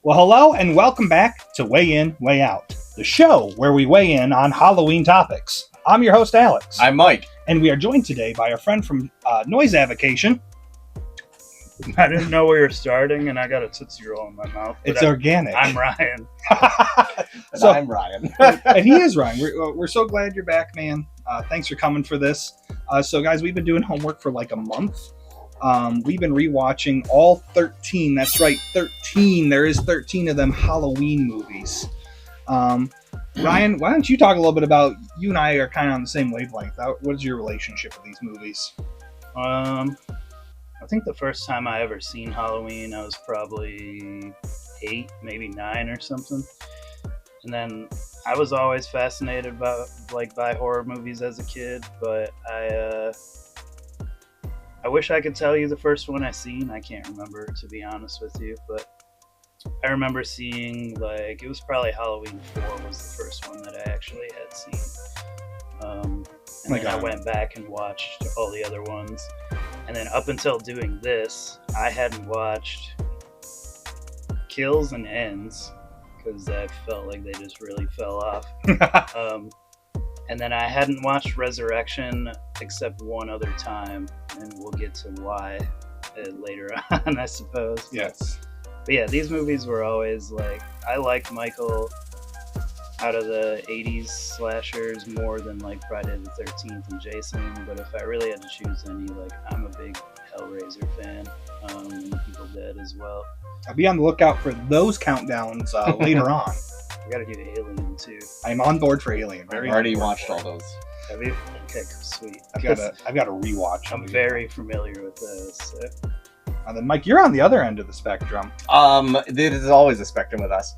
Well, hello and welcome back to Way In, Way Out, the show where we weigh in on Halloween topics. I'm your host, Alex. I'm Mike. And we are joined today by our friend from Noise Avocation. I didn't know we were starting, and I got a Tootsie Roll in my mouth. It's organic. I'm Ryan. I'm Ryan. And he is Ryan. We're so glad you're back, man. Thanks for coming for this. So, guys, we've been doing homework for like a month. We've been rewatching all 13. That's right, 13. There is 13 of them Halloween movies. Ryan, why don't you talk a little bit about, you and I are kind of on the same wavelength. What is your relationship with these movies? I think the first time I ever seen Halloween, I was probably 8, maybe 9 or something. And then I was always fascinated by horror movies as a kid, but I wish I could tell you the first one I seen. I can't remember, to be honest with you, but I remember seeing, it was probably Halloween 4 was the first one that I actually had seen. And then I went back and watched all the other ones. And then up until doing this, I hadn't watched Kills and Ends, because I felt like they just really fell off. And then I hadn't watched Resurrection except one other time, and we'll get to why later on, I suppose. Yes. But yeah, these movies were always I liked Michael out of the 80s slashers more than Friday the 13th and Jason, but if I really had to choose any, I'm a big Hellraiser fan, and Evil Dead as well. I'll be on the lookout for those countdowns later on. I gotta do Alien too. I'm on board for Alien. I've already watched all those. Have you? Okay, sweet. I've got to rewatch. I'm very familiar with those. So. And then, Mike, you're on the other end of the spectrum. It is always a spectrum with us.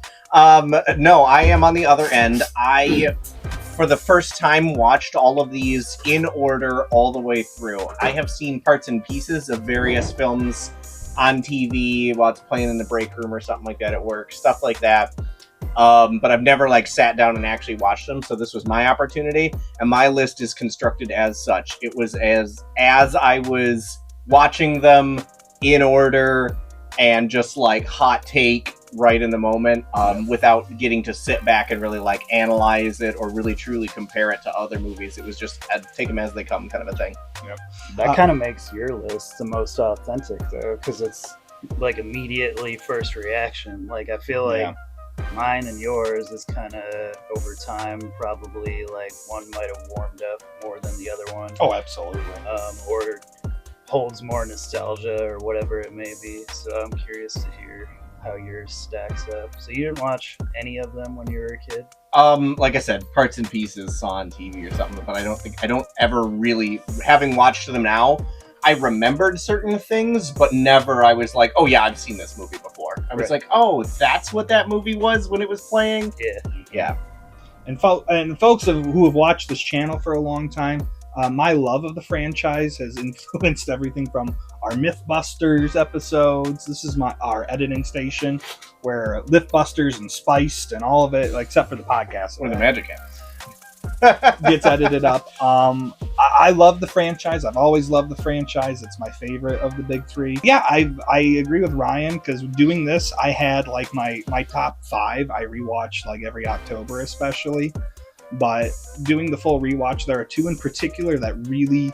No, I am on the other end. I, for the first time, watched all of these in order all the way through. I have seen parts and pieces of various films on TV while it's playing in the break room or something like that at work, stuff like that. But I've never sat down and actually watched them, so this was my opportunity, and my list is constructed as such. It was as I was watching them in order and just hot take right in the moment, without getting to sit back and really analyze it or really truly compare it to other movies. It was just I'd take them as they come kind of a thing. Yep. That kind of makes your list the most authentic though, because it's immediately first reaction. I feel like mine and yours is kind of over time, probably one might have warmed up more than the other one. Oh, absolutely. Or holds more nostalgia or whatever it may be. So I'm curious to hear how yours stacks up. So you didn't watch any of them when you were a kid? Like I said, parts and pieces saw on TV or something, but I don't ever really, having watched them now, I remembered certain things, but never I was oh yeah, I've seen this movie before. I was oh, that's what that movie was when it was playing? Yeah. And folks who have watched this channel for a long time, my love of the franchise has influenced everything from our Mythbusters episodes. This is our editing station where Mythbusters and Spiced and all of it, except for the podcast, Or the Magic Happens. gets edited up. I love the franchise. I've always loved the franchise. It's my favorite of the big three. Yeah, I agree with Ryan, because doing this, I had my top 5. I rewatched every October, especially. But doing the full rewatch, there are 2 in particular that really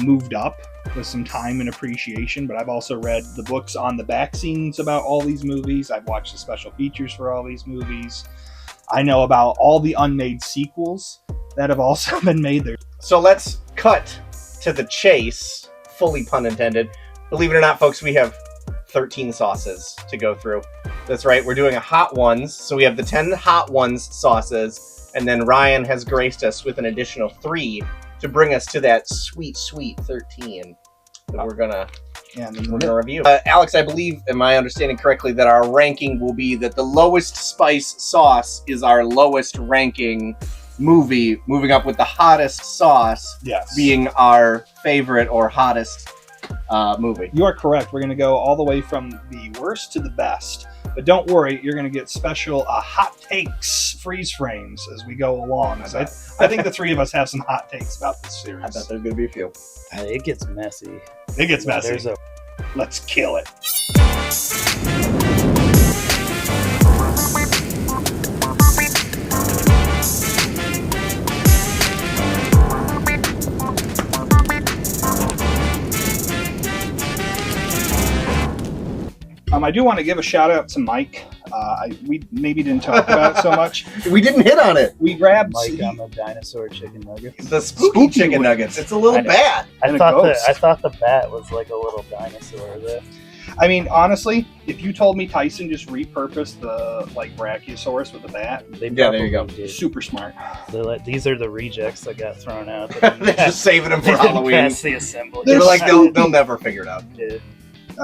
moved up with some time and appreciation. But I've also read the books on the back scenes about all these movies. I've watched the special features for all these movies. I know about all the unmade sequels that have also been made there. So let's cut to the chase, fully pun intended. Believe it or not, folks, we have 13 sauces to go through. That's right, we're doing a Hot Ones. So we have the 10 Hot Ones sauces. And then Ryan has graced us with an additional 3 to bring us to that sweet, sweet 13 that we're gonna review. Alex, I believe, am I understanding correctly, that our ranking will be that the lowest spice sauce is our lowest ranking movie, moving up with the hottest sauce being our favorite or hottest movie. You are correct. We're going to go all the way from the worst to the best. But don't worry, you're going to get special hot takes, freeze frames as we go along. I think the 3 of us have some hot takes about this series. I bet there's going to be a few. It gets messy. It gets messy. Let's kill it. I do want to give a shout out to Mike. We maybe didn't talk about it so much. We didn't hit on it. We grabbed Mike on the dinosaur chicken nuggets. The spooky chicken nuggets. It's a little bat. I thought the bat was like a little dinosaur there. I mean, honestly, if you told me Tyson just repurposed the Brachiosaurus with the bat, There you go. Did. Super smart. These are the rejects that got thrown out. They're just saving them for Halloween. Pass the assembly. They're like they'll never figure it out. Yeah.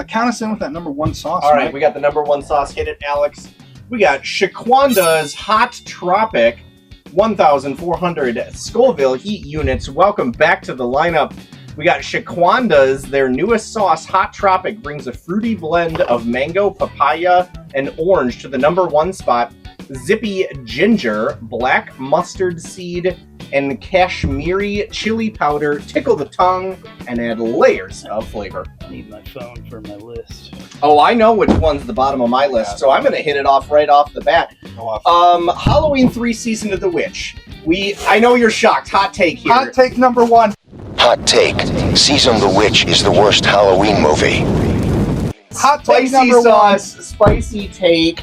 Count us in with that number 1 sauce. All right, Mike. we got the number 1 sauce. Hit it, Alex. We got Shaquanda's Hot Tropic, 1,400 Scoville heat units. Welcome back to the lineup. We got Shaquanda's, their newest sauce, Hot Tropic, brings a fruity blend of mango, papaya, and orange to the number 1 spot. Zippy ginger, black mustard seed, and Kashmiri chili powder tickle the tongue and add layers of flavor. I need my phone for my list. Oh, I know which one's the bottom of my list, so I'm going to hit it off right off the bat. Halloween 3 Season of the Witch. I know you're shocked. Hot take here. Hot take number 1. Hot take. Season of the Witch is the worst Halloween movie. Hot take Spicy number sauce, spicy take.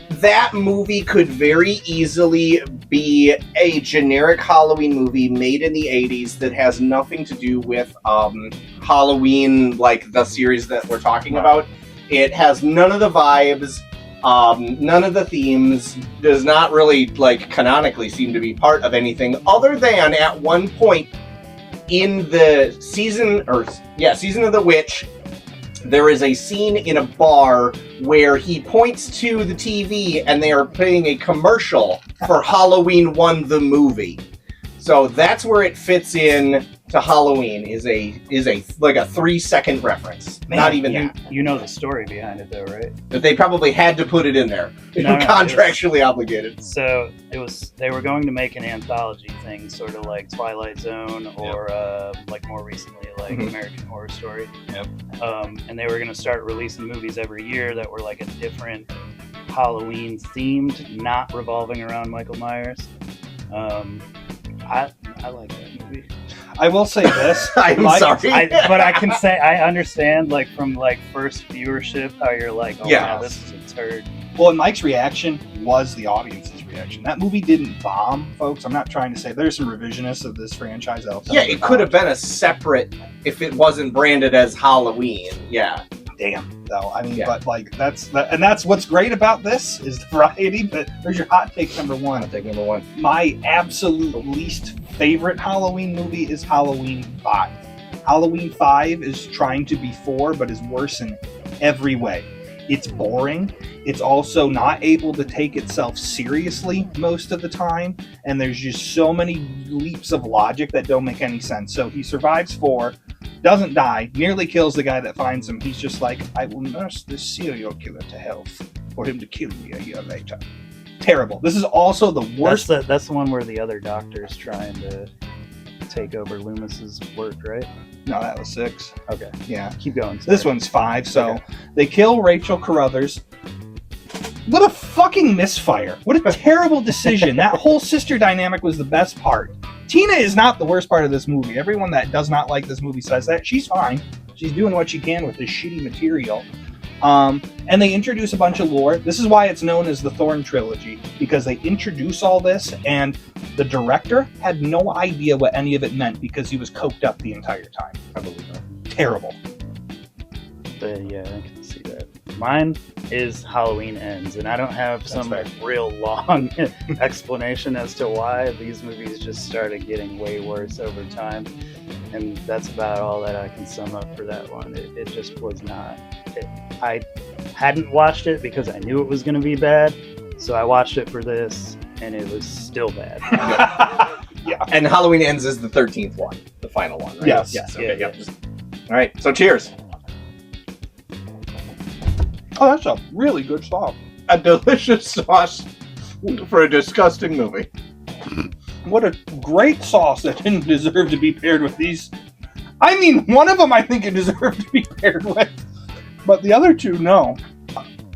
That movie could very easily be a generic Halloween movie made in the 80s that has nothing to do with Halloween, like the series that we're talking about. It has none of the vibes, none of the themes, does not really, canonically seem to be part of anything other than at one point in the Season of the Witch, there is a scene in a bar where he points to the TV and they are playing a commercial for Halloween 1 the movie. So that's where it fits in to Halloween is a 3-second reference. Man, not even that. You know the story behind it though, right? But they probably had to put it in there. They No, were contractually obligated. So they were going to make an anthology thing, sort of like Twilight Zone or more recently American Horror Story. Yep. And they were going to start releasing movies every year that were like a different Halloween themed, not revolving around Michael Myers. I like that movie. I will say this. I'm sorry. But I can say I understand from first viewership how you're wow, this is a turd. Well, and Mike's reaction was the audience's reaction. That movie didn't bomb, folks. I'm not trying to say there's some revisionists of this franchise. Yeah, it could have been a separate if it wasn't branded as Halloween. Yeah. Damn, though. I mean, but that's what's great about this is the variety. But there's your hot take number 1. Hot take number 1. My absolute least favorite Halloween movie is Halloween 5. Halloween 5 is trying to be 4, but is worse in every way. It's boring. It's also not able to take itself seriously most of the time. And there's just so many leaps of logic that don't make any sense. So he survives 4, doesn't die, nearly kills the guy that finds him. He's just like, I will nurse this serial killer to health for him to kill me a year later. Terrible. This is also the worst. That's the one where the other doctor's trying to take over Loomis's work, right? No, that was 6. Okay. Yeah. Keep going. Sorry. This one's 5. So Okay. They kill Rachel Carruthers. What a fucking misfire. What a terrible decision. That whole sister dynamic was the best part. Tina is not the worst part of this movie. Everyone that does not like this movie says that. She's fine. She's doing what she can with this shitty material. And they introduce a bunch of lore. This is why it's known as the Thorn Trilogy, because they introduce all this, and the director had no idea what any of it meant because he was coked up the entire time. I believe that. Terrible. Yeah, I can see that. Mine is Halloween Ends, and I don't have some real long explanation as to why these movies just started getting way worse over time. And that's about all that I can sum up for that one. It just was not. I hadn't watched it because I knew it was going to be bad, so I watched it for this, and it was still bad. Yeah. And Halloween Ends is the 13th one, the final one, right? Yes. Okay, Yeah. All right, so cheers. Oh, that's a really good sauce. A delicious sauce for a disgusting movie. What a great sauce that didn't deserve to be paired with these. I mean, one of them I think it deserved to be paired with, but the other two, no.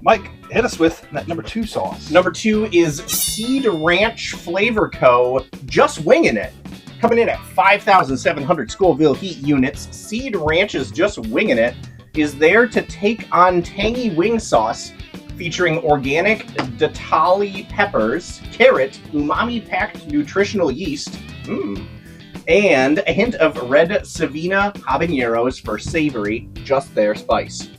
Mike, hit us with that number 2 sauce. Number 2 is Seed Ranch Flavor Co. Just Winging It. Coming in at 5,700 Scoville heat units. Seed Ranch is Just Winging It is there to take on tangy wing sauce featuring organic Datali peppers, carrot, umami-packed nutritional yeast, and a hint of red Savina habaneros for savory, just their spice.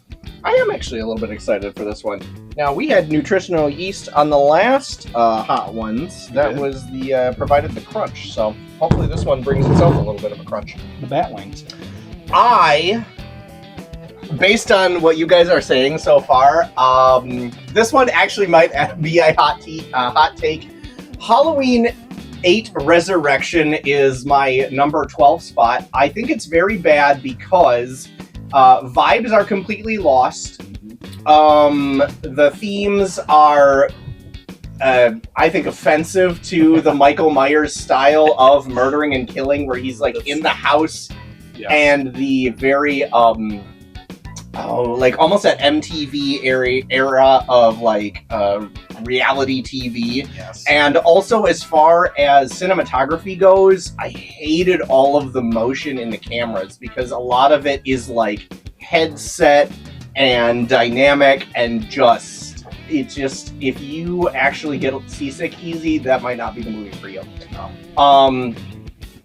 I am actually a little bit excited for this one. Now, we had nutritional yeast on the last hot ones. That was the provided the crunch, so hopefully this one brings itself a little bit of a crunch. The bat wings. Based on what you guys are saying so far, this one actually might be a hot take. Halloween 8 Resurrection is my number 12 spot. I think it's very bad because vibes are completely lost. The themes are, I think, offensive to the Michael Myers style of murdering and killing, where he's like in the house, and the very like almost that MTV era of like reality TV. Yes. And also, as far as cinematography goes, I hated all of the motion in the cameras because a lot of it is like headset and dynamic and if you actually get seasick easy, that might not be the movie for you. No.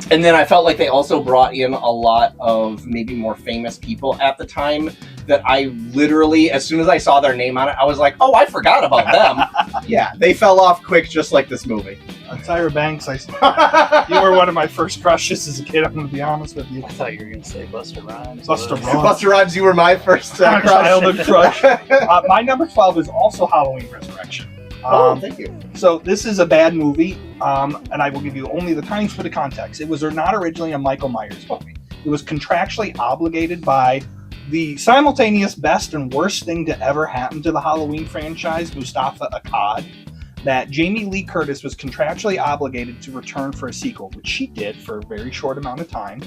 And then I felt like they also brought in a lot of maybe more famous people at the time that I literally, as soon as I saw their name on it, I was like, oh, I forgot about them. Yeah, they fell off quick just like this movie. Tyra Banks, you were one of my first crushes as a kid, I'm going to be honest with you. I thought you were going to say Busta Rhymes. Busta Rhymes, you were my first childhood crush. My number 12 is also Halloween Resurrection. Thank you. So this is a bad movie, and I will give you only the tiniest bit of context. It was not originally a Michael Myers movie. It was contractually obligated by the simultaneous best and worst thing to ever happen to the Halloween franchise, Mustafa Akkad, that Jamie Lee Curtis was contractually obligated to return for a sequel, which she did for a very short amount of time,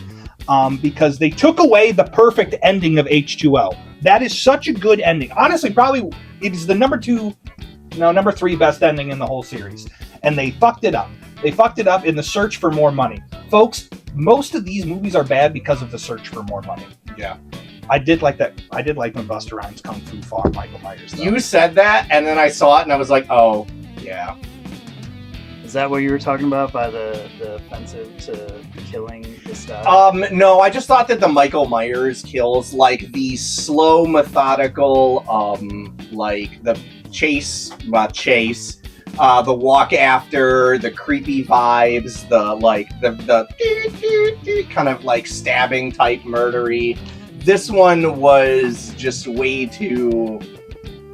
because they took away the perfect ending of H2O. That is such a good ending. Honestly, probably it is the number 3 best ending in the whole series. And they fucked it up. They fucked it up in the search for more money. Folks, most of these movies are bad because of the search for more money. Yeah. I did like that. I did like when Busta Rhymes Kung Fu fought Michael Myers, though. You said that, and then I saw it, and I was like, oh, yeah. Is that what you were talking about by the offensive to killing the style? No, I just thought that the Michael Myers kills, like the slow, methodical, like the chase, the walk after, the creepy vibes, the kind of like stabbing type murdery. This one was just way too,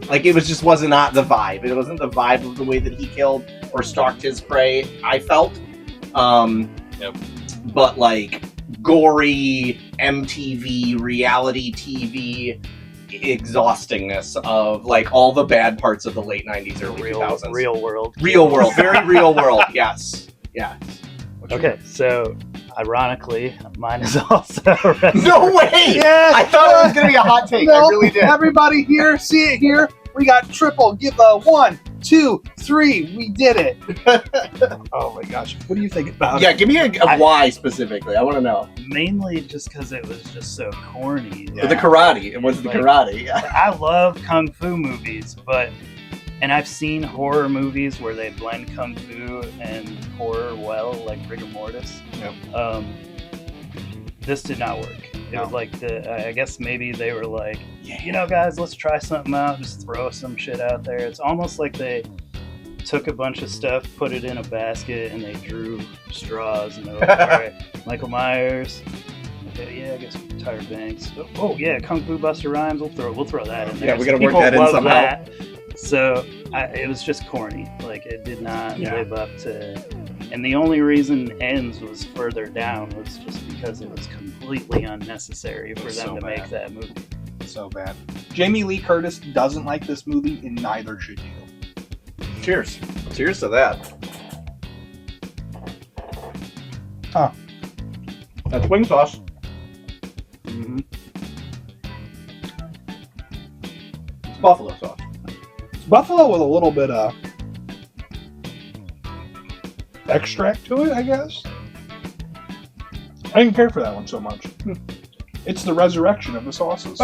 like, it was not the vibe. It wasn't the vibe of the way that he killed or stalked his prey, I felt. But like gory MTV reality TV exhaustingness of like all the bad parts of the late 90s, early 2000s. Real world, very real world. Yes. Okay, so ironically, mine is also No way! Yes! I thought it was going to be a hot take. I really did. Everybody here, see it here. We got triple. Give a 1, 2, 3. We did it. Oh my gosh. What do you think about it? Yeah, give me a why specifically. I want to know. Mainly just because it was just so corny. Yeah. The karate. It was the karate. Yeah. I love kung fu movies, and I've seen horror movies where they blend kung fu and horror well, like Rigor Mortis. Yep. This did not work. It was like I guess maybe they were like, guys, let's try something out. Just throw some shit out there. It's almost like they took a bunch of stuff, put it in a basket, and they drew straws. And they're like, all right, Michael Myers. Okay, yeah, I guess Tyra Banks. Oh yeah, Kung Fu Busta Rhymes. We'll throw that in there. Yeah, we gotta work that in somehow. That. So it was just corny. Like, it did not live up to. And the only reason ends was further down was just because it was completely unnecessary for them to make that movie. So bad. Jamie Lee Curtis doesn't like this movie, and neither should you. Cheers. Cheers to that. Huh. That's wing sauce. Mm-hmm. It's buffalo sauce. It's buffalo with a little bit of extract to it, I guess. I didn't care for that one so much. It's the resurrection of the sauces.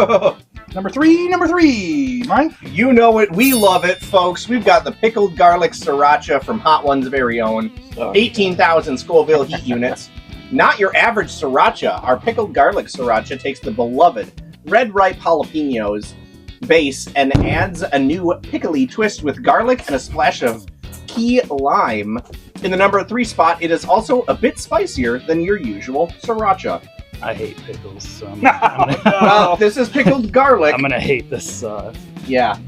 Number three, Mike. You know it. We love it, folks. We've got the pickled garlic sriracha from Hot One's very own. 18,000 Scoville heat units. Not your average sriracha. Our pickled garlic sriracha takes the beloved red ripe jalapenos base and adds a new pickly twist with garlic and a splash of key lime. In the number 3 spot, it is also a bit spicier than your usual sriracha. I hate pickles, so Well, this is pickled garlic. I'm gonna hate this sauce. Yeah.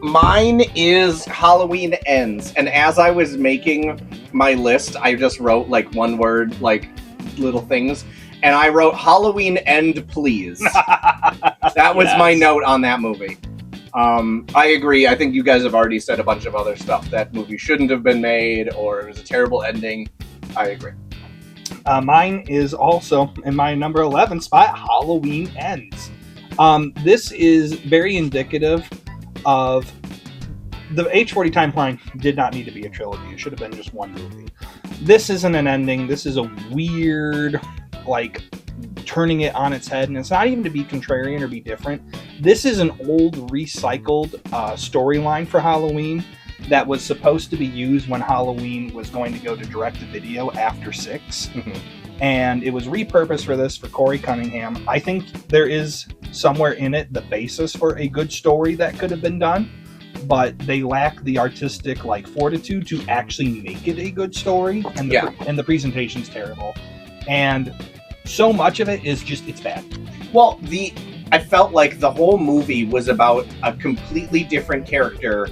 Mine is Halloween Ends, and as I was making my list, I just wrote like one word, like little things, and I wrote Halloween End, please. That was my note on that movie. I agree. I think you guys have already said a bunch of other stuff. That movie shouldn't have been made, or it was a terrible ending. I agree. Mine is also in my number 11 spot, Halloween Ends. This is very indicative of the H40 timeline did not need to be a trilogy. It should have been just one movie. This isn't an ending. This is a weird, like, turning it on its head, and it's not even to be contrarian or be different. This is an old, recycled storyline for Halloween that was supposed to be used when Halloween was going to go to direct-to-video after 6. Mm-hmm. And it was repurposed for this, for Corey Cunningham. I think there is somewhere in it the basis for a good story that could have been done, but they lack the artistic fortitude to actually make it a good story, and the presentation's terrible. And so much of it is just, it's bad. Well, I felt like the whole movie was about a completely different character,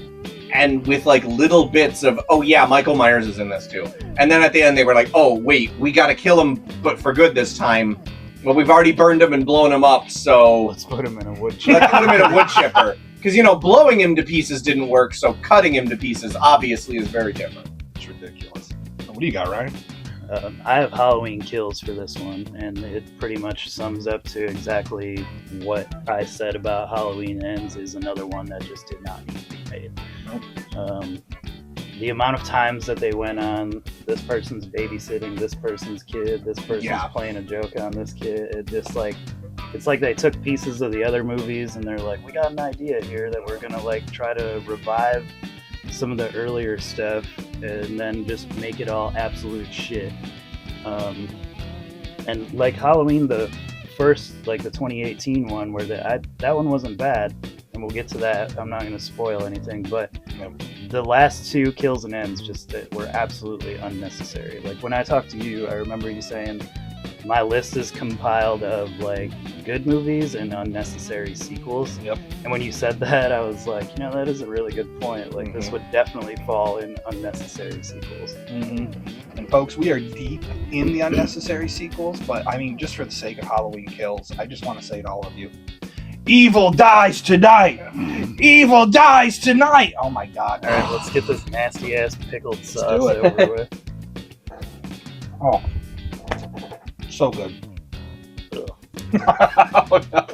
and with little bits of, oh yeah, Michael Myers is in this too. And then at the end they were like, oh wait, we gotta kill him, but for good this time. Well, we've already burned him and blown him up, so let's put him in a wood chipper. Let's put him in a wood chipper. Because, blowing him to pieces didn't work, so cutting him to pieces obviously is very different. It's ridiculous. What do you got, Ryan? I have Halloween Kills for this one, and it pretty much sums up to exactly what I said about Halloween Ends. Is another one that just did not need to be made. Nope. The amount of times that they went on, this person's babysitting this person's kid, this person's playing a joke on this kid, it just it's like they took pieces of the other movies and they're like, we got an idea here that we're gonna try to revive some of the earlier stuff and then just make it all absolute shit. And Halloween, the first, the 2018 one, where that one wasn't bad, and we'll get to that. I'm not going to spoil anything, but the last 2 Kills and Ends just were absolutely unnecessary. When I talked to you, I remember you saying my list is compiled of good movies and unnecessary sequels. Yep. And when you said that, I was like, that is a really good point. This would definitely fall in unnecessary sequels. Mm-hmm. And folks, we are deep in the unnecessary sequels, but I mean, just for the sake of Halloween Kills, I just want to say to all of you, evil dies tonight! Evil dies tonight! Oh my God. All right, let's get this nasty ass pickled sauce do it. over with. Oh. So good. Oh, no.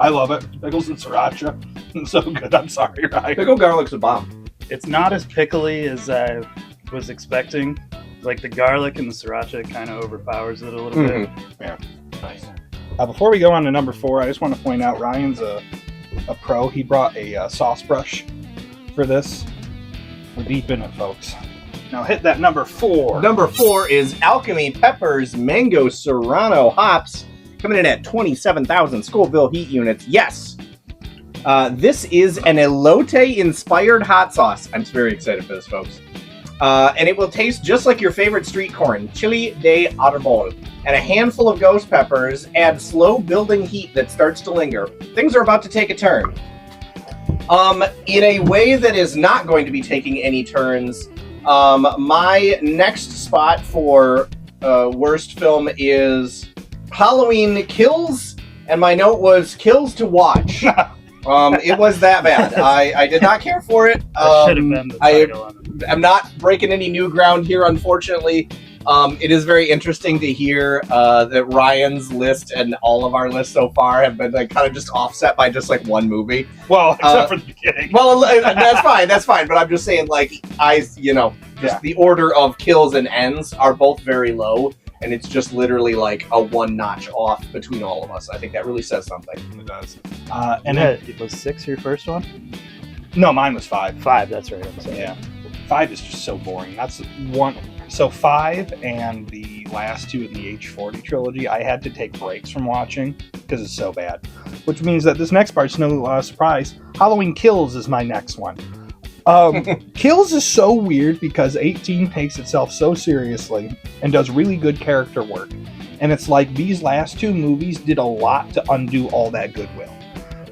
I love it. Pickles and sriracha. It's so good. I'm sorry, Ryan. Pickled garlic's a bomb. It's not as pickly as I was expecting. The garlic and the sriracha kind of overpowers it a little bit. Yeah. Nice. Before we go on to number 4, I just want to point out Ryan's a pro. He brought a sauce brush for this. We're deep in it, folks. Now hit that number 4. Number 4 is Alchemy Peppers Mango Serrano Hops, coming in at 27,000 Scoville heat units. Yes! This is an elote-inspired hot sauce. I'm very excited for this, folks. And it will taste just like your favorite street corn, chili de árbol. And a handful of ghost peppers add slow-building heat that starts to linger. Things are about to take a turn. In a way that is not going to be taking any turns, my next spot for worst film is Halloween Kills, and my note was Kills to Watch. It was that bad. I did not care for it. That should have been the title on it. I'm not breaking any new ground here, unfortunately. It is very interesting to hear that Ryan's list and all of our lists so far have been kind of just offset by just one movie. Well, except for the beginning. Well, that's fine. But I'm just saying, just the order of kills and ends are both very low. and it's just literally like a one notch off between all of us. I think that really says something. It does. And it was 6 your first one? No, mine was 5. 5, that's right. I'm sorry. Yeah. 5 is just so boring. That's one. So 5 and the last 2 in the H40 trilogy, I had to take breaks from watching because it's so bad. Which means that this next part's no surprise. Halloween Kills is my next one. Kills is so weird because 18 takes itself so seriously and does really good character work. And it's like these last 2 movies did a lot to undo all that goodwill.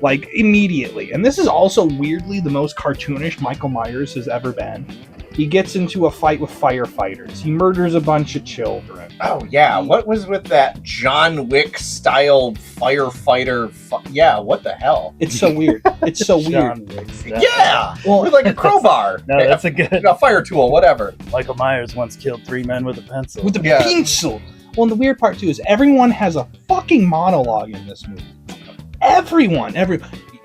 Like, immediately. And this is also weirdly the most cartoonish Michael Myers has ever been. He gets into a fight with firefighters. He murders a bunch of children. Oh, yeah. What was with that John Wick-style firefighter? Yeah, what the hell? It's so weird. It's so weird. John Wick style. Yeah! Well, With like a crowbar. No, that's a good... A fire tool, whatever. Michael Myers once killed 3 men with a pencil. with the Yeah. pencil. Well, and the weird part, too, is everyone has a fucking monologue in this movie. Everyone.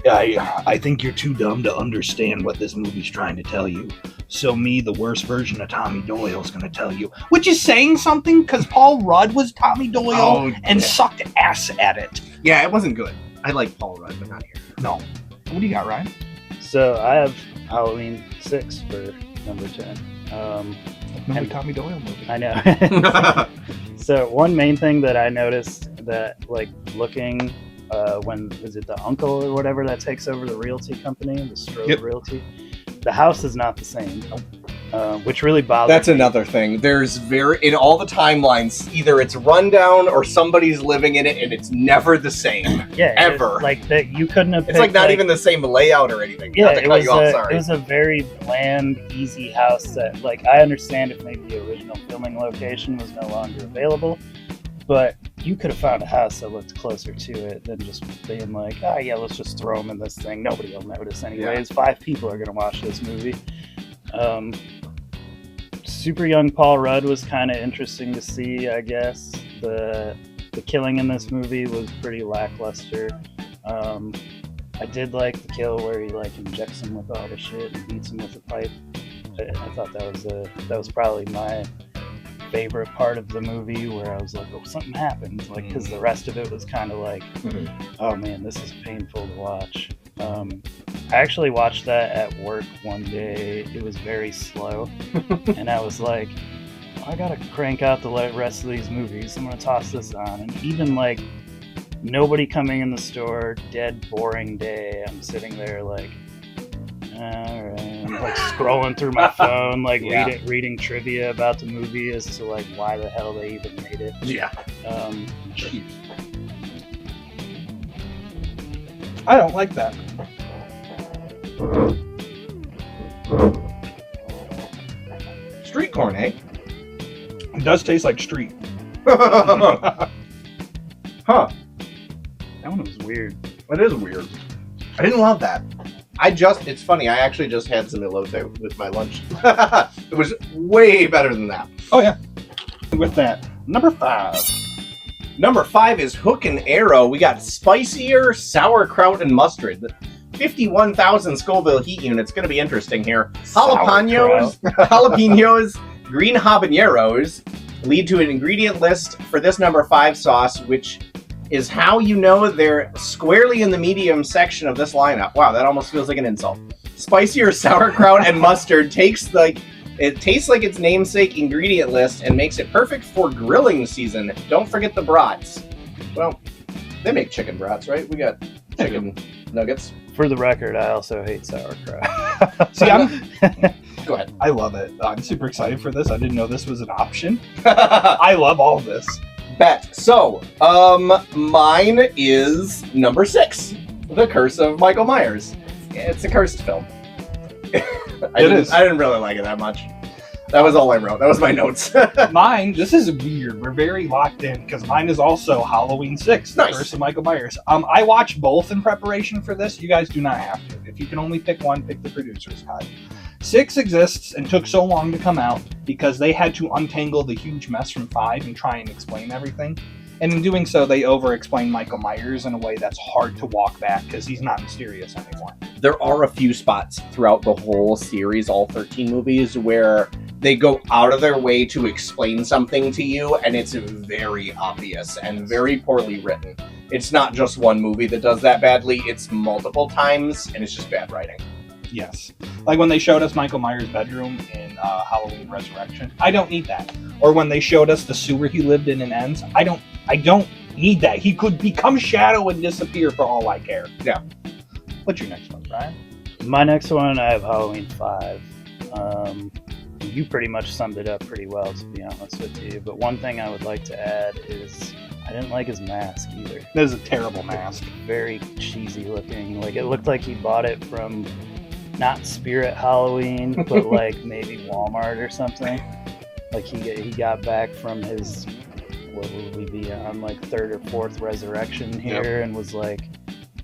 I think you're too dumb to understand what this movie's trying to tell you. So me, the worst version of Tommy Doyle, is going to tell you. Which is saying something, because Paul Rudd was Tommy Doyle and sucked ass at it. Yeah, it wasn't good. I like Paul Rudd, but not here. No. What do you got, Ryan? So I have Halloween 6 for number 10. Another Tommy Doyle movie. I know. So one main thing that I noticed that, like, looking when was it the uncle or whatever that takes over the realty company, the Strode Realty, the house is not the same, which really bothers That's another thing. There's in all the timelines, either it's rundown or somebody's living in it, and it's never the same. Yeah, ever. Like that, you couldn't have. It's like not even the same layout or anything. Yeah, Not to cut you off, sorry. It was a very bland, easy house that, like, I understand if maybe the original filming location was no longer available, but you could have found a house that looked closer to it than just being like, oh yeah, let's just throw them in this thing. Nobody will notice anyways. 5 people are going to watch this movie. Super young Paul Rudd was kind of interesting to see, I guess. The killing in this movie was pretty lackluster. I did like the kill where he, like, injects him with all the shit and beats him with a pipe. I thought that was probably my favorite part of the movie, where I was like, oh, something happened, like, because the rest of it was kind of like, oh man, this is painful to watch. I actually watched that at work one day. It was very slow, and I was like, I gotta crank out the rest of these movies. I'm gonna toss this on. And even, like, nobody coming in the store, dead boring day, I'm sitting there like, alright, I'm like scrolling through my phone, like reading trivia about the movie as to, like, why the hell they even made it. Yeah. I don't like that. Street corn, eh? It does taste like street. Huh. That one was weird. That is weird. I didn't love that. It's funny, I actually just had some elote with my lunch. It was way better than that. Oh, yeah. With that, number 5. Number 5 is Hook and Arrow. We got spicier sauerkraut and mustard. 51,000 Scoville heat units. Going to be interesting here. Jalapenos, green habaneros lead to an ingredient list for this number 5 sauce, which is how you know they're squarely in the medium section of this lineup. Wow, that almost feels like an insult. Spicier sauerkraut and mustard tastes like its namesake ingredient list and makes it perfect for grilling season. Don't forget the brats. Well, they make chicken brats, right? We got chicken nuggets. For the record, I also hate sauerkraut. See, Go ahead. I love it. I'm super excited for this. I didn't know this was an option. I love all this. Bet. So, mine is number 6, The Curse of Michael Myers. It's a cursed film. I didn't really like it that much. That was all I wrote. That was my notes. Mine, this is weird. We're very locked in because mine is also Halloween 6, The Nice. Curse of Michael Myers. I watched both in preparation for this. You guys do not have to. If you can only pick one, pick the producer's cut. 6 exists and took so long to come out because they had to untangle the huge mess from 5 and try and explain everything. And in doing so, they over-explain Michael Myers in a way that's hard to walk back because he's not mysterious anymore. There are a few spots throughout the whole series, all 13 movies, where they go out of their way to explain something to you, and it's very obvious and very poorly written. It's not just one movie that does that badly, it's multiple times, and it's just bad writing. Yes. Like when they showed us Michael Myers' bedroom in Halloween Resurrection. I don't need that. Or when they showed us the sewer he lived in Ends. I don't need that. He could become Shadow and disappear for all I care. Yeah. What's your next one, Brian? My next one, I have Halloween 5. You pretty much summed it up pretty well, to be honest with you. But one thing I would like to add is I didn't like his mask either. That is a terrible mask. Very cheesy looking. Like, it looked like he bought it from not Spirit Halloween, but like maybe Walmart or something. Like he got back from his, what would we be on, like 3rd or 4th resurrection here, and was like,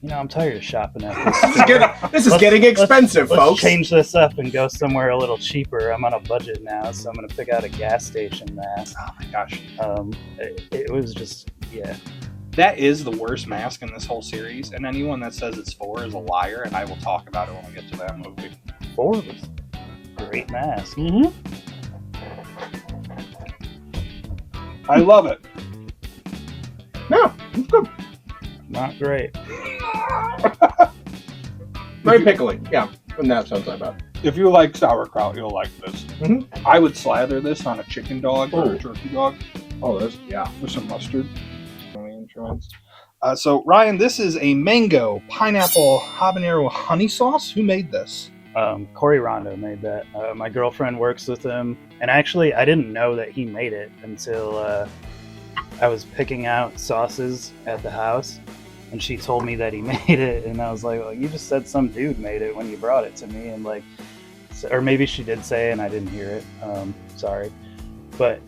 you know, I'm tired of shopping at this. This is getting expensive, let's folks. Change this up and go somewhere a little cheaper. I'm on a budget now, so I'm going to pick out a gas station mask. Oh my gosh. It was just, yeah. That is the worst mask in this whole series, and anyone that says it's 4 is a liar, and I will talk about it when we get to that movie. 4 was a great mask. Mm-hmm. I love it. No, it's good. Not great. Very pickly, yeah, in that sense, I bet. If you like sauerkraut, you'll like this. Mm-hmm. I would slather this on a chicken dog or a turkey dog. Oh, this, yeah. With some mustard. So, Ryan, this is a mango, pineapple, habanero honey sauce. Who made this? Corey Rondo made that. My girlfriend works with him, and actually I didn't know that he made it until I was picking out sauces at the house, and she told me that he made it, and I was like, well, you just said some dude made it when you brought it to me, and like, or maybe she did say and I didn't hear it. Sorry. But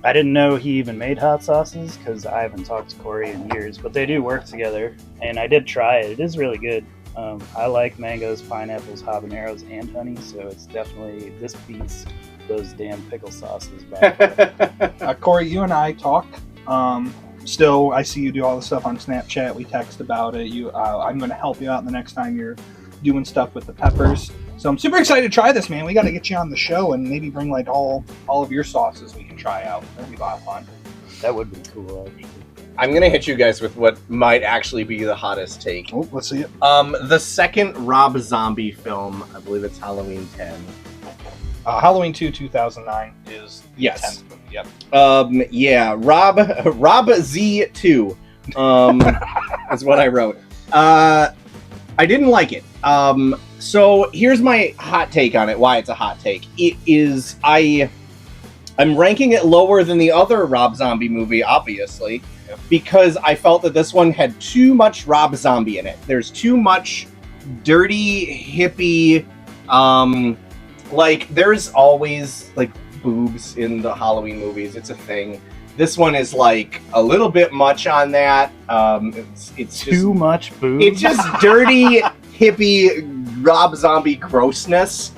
I didn't know he even made hot sauces because I haven't talked to Corey in years, but they do work together, and I did try it. It is really good. I like mangoes, pineapples, habaneros, and honey, so it's definitely, this beats those damn pickle sauces back. Corey, you and I talk. Still, I see you do all the stuff on Snapchat. We text about it. I'm going to help you out the next time you're doing stuff with the peppers. So I'm super excited to try this, man. We got to get you on the show and maybe bring like all of your sauces we can try out. That'd be a lot of fun. That would be cool, actually. I'm going to hit you guys with what might actually be the hottest take. Oh, let's see it. The second Rob Zombie film, I believe it's Halloween 10. Halloween 2, 2009 is the 10th movie. Yep. Yeah, Rob Z2 is what I wrote. I didn't like it. So here's my hot take on it, why it's a hot take. It is, I'm ranking it lower than the other Rob Zombie movie, obviously, because I felt that this one had too much Rob Zombie in it. There's too much dirty, hippie, like, there's always, like, boobs in the Halloween movies. It's a thing. This one is, like, a little bit much on that. It's too much boobs? It's just dirty, hippie, Rob Zombie grossness.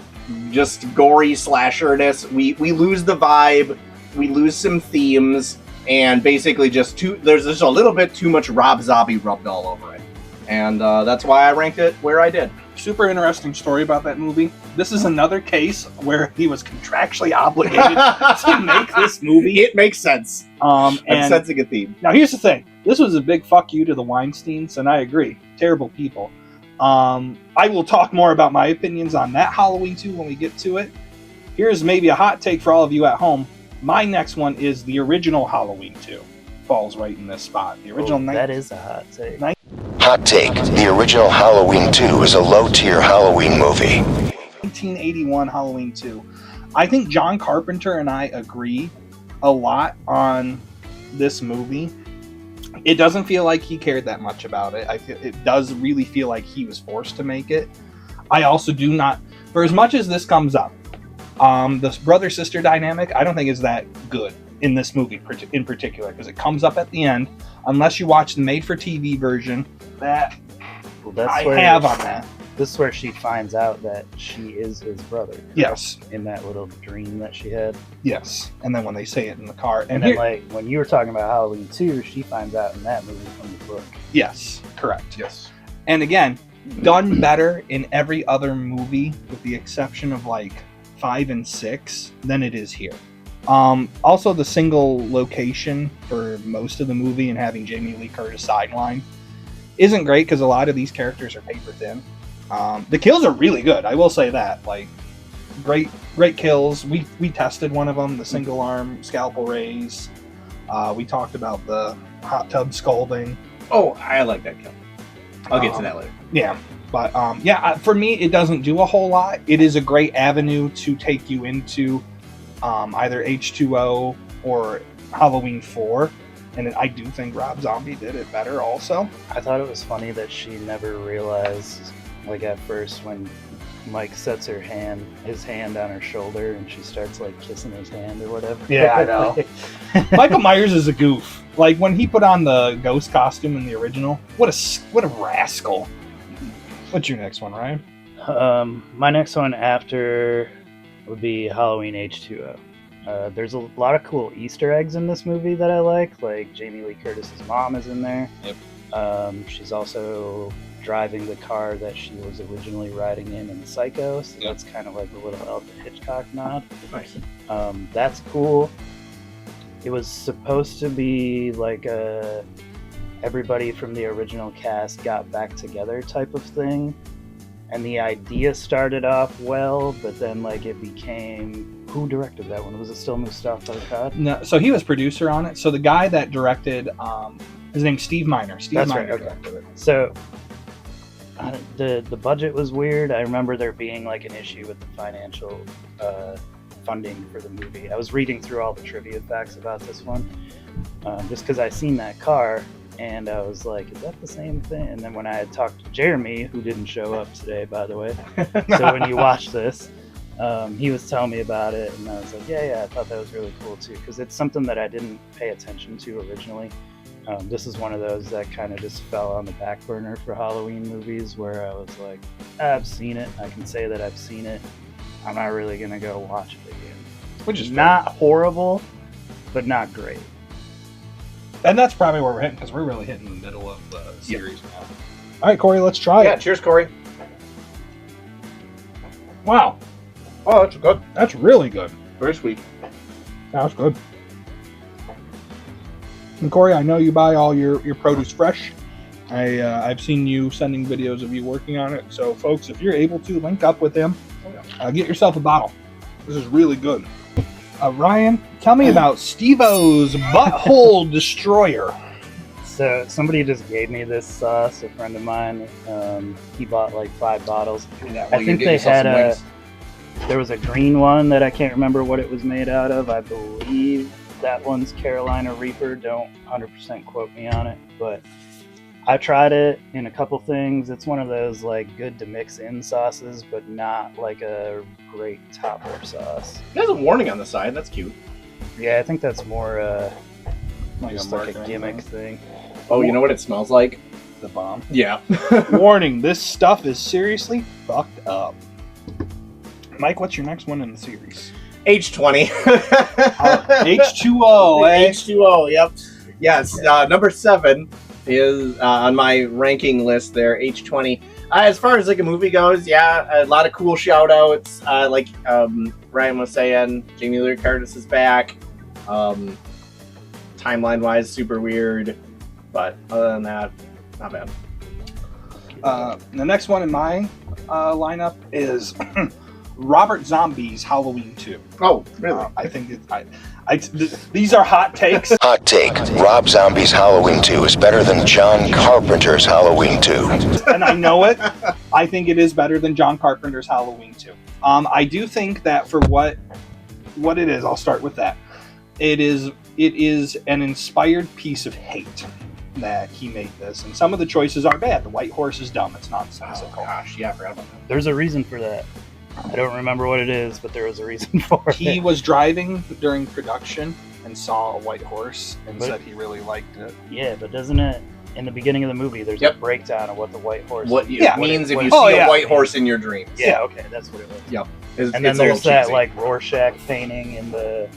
Just gory slasherness. We lose the vibe. We lose some themes. And basically there's just a little bit too much Rob Zombie rubbed all over it. And that's why I ranked it where I did. Super interesting story about that movie. This is another case where he was contractually obligated to make this movie. It makes sense. I'm sensing a theme. Now, here's the thing. This was a big fuck you to the Weinsteins, and I agree. Terrible people. I will talk more about my opinions on that Halloween 2 when we get to it. Here's maybe a hot take for all of you at home. My next one is the original Halloween 2. Falls right in this spot. The original. That is a hot take. Hot take. The original Halloween 2 is a low-tier Halloween movie. 1981 Halloween 2. I think John Carpenter and I agree a lot on this movie. It doesn't feel like he cared that much about it. It does really feel like he was forced to make it. I also do not, for as much as this comes up, this brother-sister dynamic, I don't think is that good in this movie in particular, because it comes up at the end. Unless you watch the made-for-TV version, that have on that. This is where she finds out that she is his brother. Yes. In that little dream that she had. Yes. And then when they say it in the car. And then, like, when you were talking about Halloween 2, she finds out in that movie from the book. Yes. Correct. Yes. And again, done better in every other movie, with the exception of, like, 5 and 6 than it is here. Also, the single location for most of the movie and having Jamie Lee Curtis sideline isn't great because a lot of these characters are paper thin. The kills are really good, I will say that. Like, great kills. We tested one of them, the single arm scalpel raise. We talked about the hot tub scalding. Oh, I like that kill. I'll get to that later. Yeah, but for me, it doesn't do a whole lot. It is a great avenue to take you into either H2O or Halloween 4, and I do think Rob Zombie did it better also. I thought it was funny that she never realized, like at first when Mike sets his hand on her shoulder and she starts like kissing his hand or whatever. Yeah, I know. Michael Myers is a goof. Like when he put on the ghost costume in the original, what a rascal. What's your next one, Ryan? My next one after would be Halloween H2O. There's a lot of cool Easter eggs in this movie that I like Jamie Lee Curtis's mom is in there. Yep. She's also driving the car that she was originally riding in Psycho, so that's kind of like a little Alfred Hitchcock nod. Nice. That's cool. It was supposed to be like everybody from the original cast got back together type of thing, and the idea started off well, but then like it became, who directed that one? Was it still Mustafa Akkad? No, so he was producer on it. So the guy that directed, his name's Steve Miner. That's Miner right, directed it. So the budget was weird. I remember there being like an issue with the financial funding for the movie. I was reading through all the trivia facts about this one, just because I seen that car and I was like, is that the same thing? And then when I had talked to Jeremy, who didn't show up today, by the way, so when you watch this, he was telling me about it, and I was like, yeah, I thought that was really cool too, because it's something that I didn't pay attention to originally. This is one of those that kind of just fell on the back burner for Halloween movies, where I was like, I've seen it, I can say that I've seen it, I'm not really going to go watch it again. Which is not horrible, but not great. And that's probably where we're hitting, because we're really hitting the middle of the series now. All right, Corey, let's try it. Cheers, Corey. Wow. Oh, that's good. That's really good. Very sweet. That's good. And Corey, I know you buy all your produce fresh. I've seen you sending videos of you working on it. So, folks, if you're able to, link up with him. Get yourself a bottle. This is really good. Ryan, tell me about Steve-O's Butthole Destroyer. So somebody just gave me this sauce, a friend of mine. He bought like 5 bottles. I think they had there was a green one that I can't remember what it was made out of. I believe that one's Carolina Reaper. Don't 100% quote me on it, but I tried it in a couple things. It's one of those like good to mix in sauces, but not like a great topper sauce. It has a warning on the side. That's cute. Yeah, I think that's more Just like a gimmick thing. Oh, you know what it smells like? The bomb. Yeah. Warning, this stuff is seriously fucked up. Mike, what's your next one in the series? H20. H2O, eh? H2O, yep. Yes, number 7 is on my ranking list there, H20. As far as like a movie goes, yeah, a lot of cool shout outs. Like Ryan was saying, Jamie Lee Curtis is back. Timeline wise, super weird. But other than that, not bad. The next one in my lineup is Robert Zombie's Halloween 2. Oh, really? I think these are hot takes. Hot take. Rob Zombie's Halloween 2 is better than John Carpenter's Halloween 2. And I know it. I think it is better than John Carpenter's Halloween 2. I do think that for what it is, I'll start with that. It is an inspired piece of hate that he made this, and some of the choices are bad. The white horse is dumb. It's nonsensical. Oh, gosh, yeah, I forgot about that. There's a reason for that. I don't remember what it is, but there was a reason for it. He was driving during production and saw a white horse and said he really liked it. Yeah, but doesn't it, in the beginning of the movie, there's a breakdown of what the white horse means if you see a white horse in your dreams. Yeah, okay, that's what it was. Yep. And then there's that like Rorschach painting in the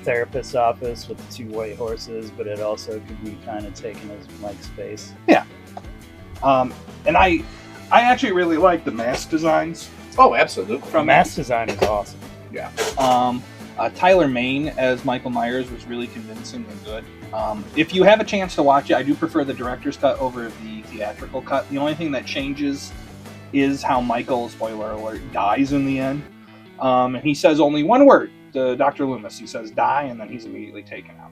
therapist's office with the 2 white horses, but it also could be kind of taken as Mike's face. Yeah. And I actually really like the mask designs. Oh, absolutely. The mask design is awesome. Yeah. Tyler Mane as Michael Myers was really convincing and good. If you have a chance to watch it, I do prefer the director's cut over the theatrical cut. The only thing that changes is how Michael, spoiler alert, dies in the end. And he says only one word to Dr. Loomis. He says die, and then he's immediately taken out.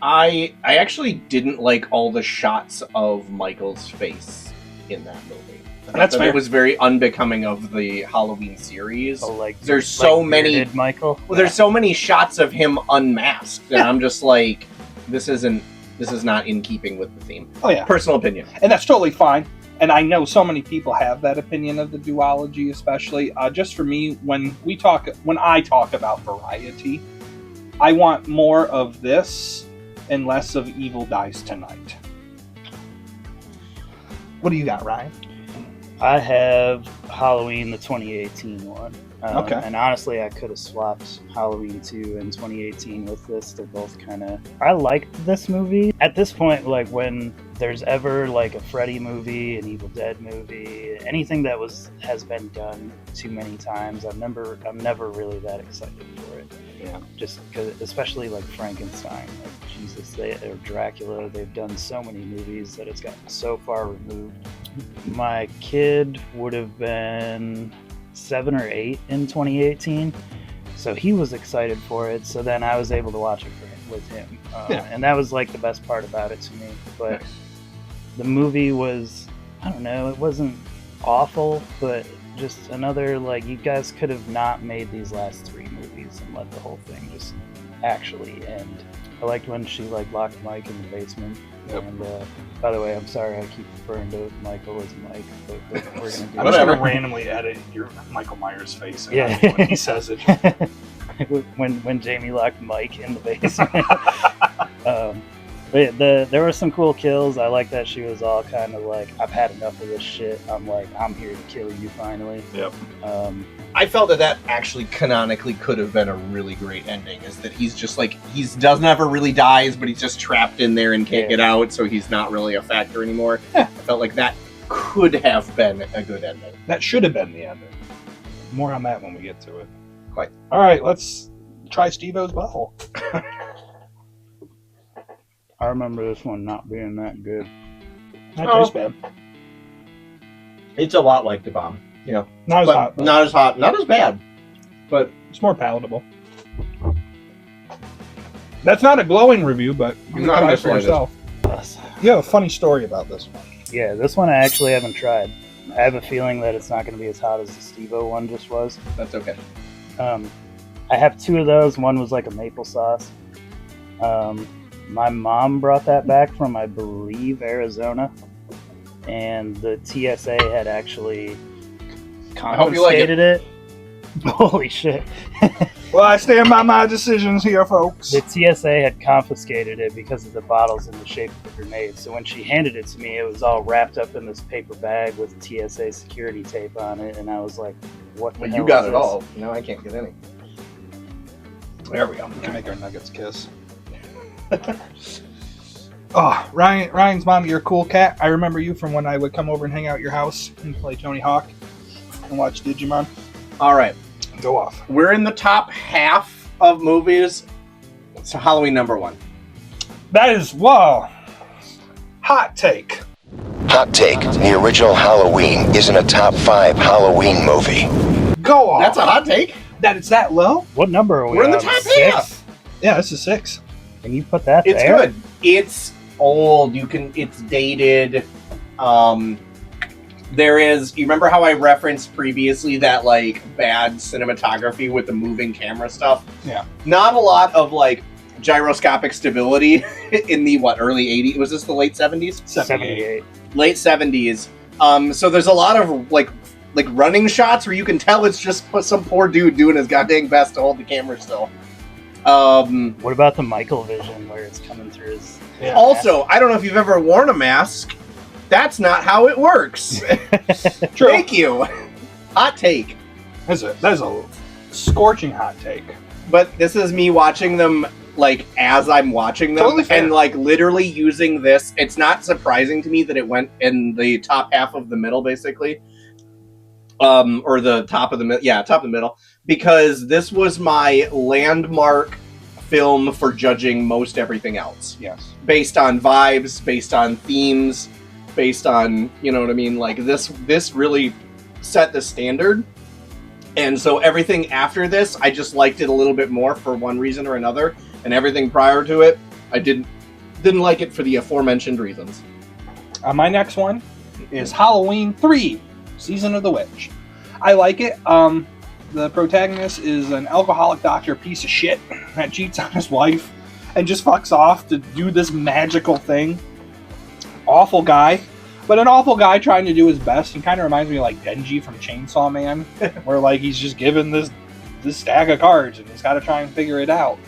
I actually didn't like all the shots of Michael's face in that movie. That's fair. It was very unbecoming of the Halloween series. Oh, like There's so many bearded Michael. Well, there's so many shots of him unmasked, and I'm just like, this is not in keeping with the theme. Oh yeah, Personal opinion, and that's totally fine. And I know so many people have that opinion of the duology, especially. Just for me, when I talk about variety, I want more of this and less of Evil Dies Tonight. What do you got, Ryan? I have Halloween, the 2018 one. Okay. And honestly, I could have swapped Halloween 2 and 2018 with this. They're both kind of... I liked this movie. At this point, like, when there's ever, like, a Freddy movie, an Evil Dead movie, anything that has been done too many times, I'm never really that excited for it. Yeah. Just because, especially, like, Frankenstein. Like, Jesus, or Dracula, they've done so many movies that it's gotten so far removed. My kid would have been 7 or 8 in 2018, so he was excited for it, so then I was able to watch it with him. And that was like the best part about it to me. But the movie was, I don't know, it wasn't awful, but just another, like, you guys could have not made these last 3 movies and let the whole thing just actually end. I liked when she, like, locked Mike in the basement. Yep. And by the way, I'm sorry I keep referring to Michael as Mike, but we're gonna do I'm just Whatever. gonna randomly edit your Michael Myers face in Yeah. when he says it. when Jamie locked Mike in the basement. But there were some cool kills. I like that she was all kind of like, I've had enough of this shit. I'm here to kill you finally. Yep. I felt that actually canonically could have been a really great ending. Is that he's just like doesn't ever really dies, but he's just trapped in there and can't get out, so he's not really a factor anymore. I felt like that could have been a good ending. That should have been the ending. More on that when we get to it. Quite. All right, let's try Steve-O's butthole. I remember this one not being that good. Not as bad. It's a lot like the bomb, you know. Not as But hot. But not as hot, not as bad. But it's more palatable. That's not a glowing review, but you I'm can not try it for disappointed. yourself. You have a funny story about this one. Yeah, this one I actually haven't tried. I have a feeling that it's not going to be as hot as the Steve-O one just was. that's okay. I have 2 of those. One was like a maple sauce. My mom brought that back from, I believe, Arizona, and the TSA had actually confiscated it. Holy shit. Well, I stand by my decisions here, folks. The TSA had confiscated it because of the bottles in the shape of the grenade. So when she handed it to me, it was all wrapped up in this paper bag with TSA security tape on it, and I was like, what the Well, hell you got is it this? all. Now I can't get any. There we go. We can make our nuggets kiss. Oh, Ryan's mom, you're a cool cat. I remember you from when I would come over and hang out at your house and play Tony Hawk and watch Digimon. All right. Go off. We're in the top half of movies. So Halloween number 1. That is, whoa. Hot take. Hot take, the original Halloween isn't a top 5 Halloween movie. Go off. That's a hot take. That it's that low? What number are we We're in the on? top 6? half. Yeah, this is 6. Can you put that It's there? good. It's old. It's dated. There is. You remember how I referenced previously that like bad cinematography with the moving camera stuff? Yeah. Not a lot of like gyroscopic stability in the early 80s. Was this the late 70s? 78. Late 70s. So there's a lot of like running shots where you can tell it's just some poor dude doing his goddamn best to hold the camera still. What about the Michael vision where it's coming through his... Yeah. Also, I don't know if you've ever worn a mask. That's not how it works. True. Thank you. Hot take. That is a scorching hot take. But this is me watching them like as I'm watching them Totally fair. and like literally using this. It's not surprising to me that it went in the top half of the middle basically. or the top of the middle. Yeah, top of the middle, because this was my landmark film for judging most everything else. Yes. Based on vibes, based on themes, based on, you know what I mean? Like this really set the standard. And so everything after this, I just liked it a little bit more for one reason or another. And everything prior to it, I didn't like it for the aforementioned reasons. My next one is Halloween 3, Season of the Witch. I like it. The protagonist is an alcoholic doctor piece of shit that cheats on his wife and just fucks off to do this magical thing. Awful guy. But an awful guy trying to do his best. He kind of reminds me of like Denji from Chainsaw Man, where like he's just given this stack of cards and he's got to try and figure it out.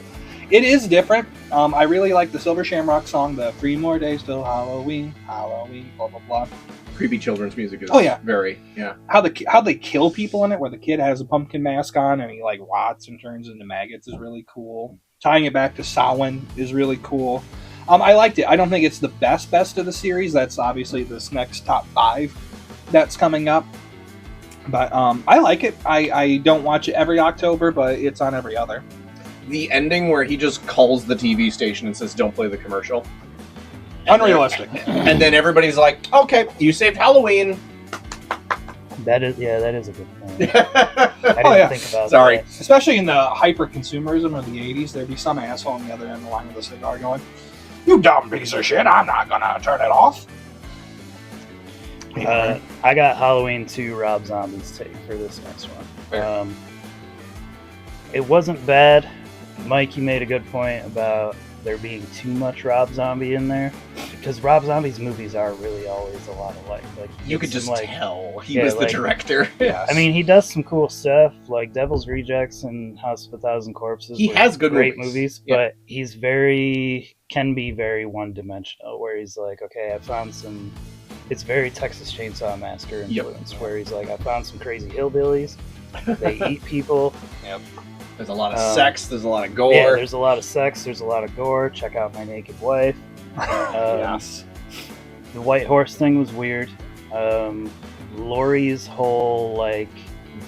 It is different. I really like the Silver Shamrock song, the 3 more days till Halloween, Halloween, blah, blah, blah. Creepy children's music is very. How they kill people in it, where the kid has a pumpkin mask on and he like rots and turns into maggots is really cool. Tying it back to Samhain is really cool. I liked it. I don't think it's the best of the series. That's obviously this next top 5 that's coming up. But I like it. I don't watch it every October, but it's on every other. The ending where he just calls the TV station and says, "Don't play the commercial." Unrealistic. And then everybody's like, "Okay, you saved Halloween." That is a good point. I didn't think about Sorry. that. Especially in the hyper-consumerism of the 80s, there'd be some asshole on the other end of the line with a cigar going, "You dumb piece of shit, I'm not gonna turn it off." I got Halloween 2 Rob Zombie's take for this next one. It wasn't bad. Mike, you made a good point about there being too much Rob Zombie in there, because Rob Zombie's movies are really always a lot alike. Like you could just tell he yeah, was the like, director. Yes. I mean, he does some cool stuff, like Devil's Rejects and House of a Thousand Corpses. He has good great movies, but he's can be very one-dimensional. Where he's like, okay, I found some. It's very Texas Chainsaw Massacre influence, where he's like, I found some crazy hillbillies. They eat people. Yep. There's a lot of sex. There's a lot of gore. Yeah, there's a lot of sex. There's a lot of gore. Check out My Naked Wife. Yes. The White Horse thing was weird. Laurie's whole like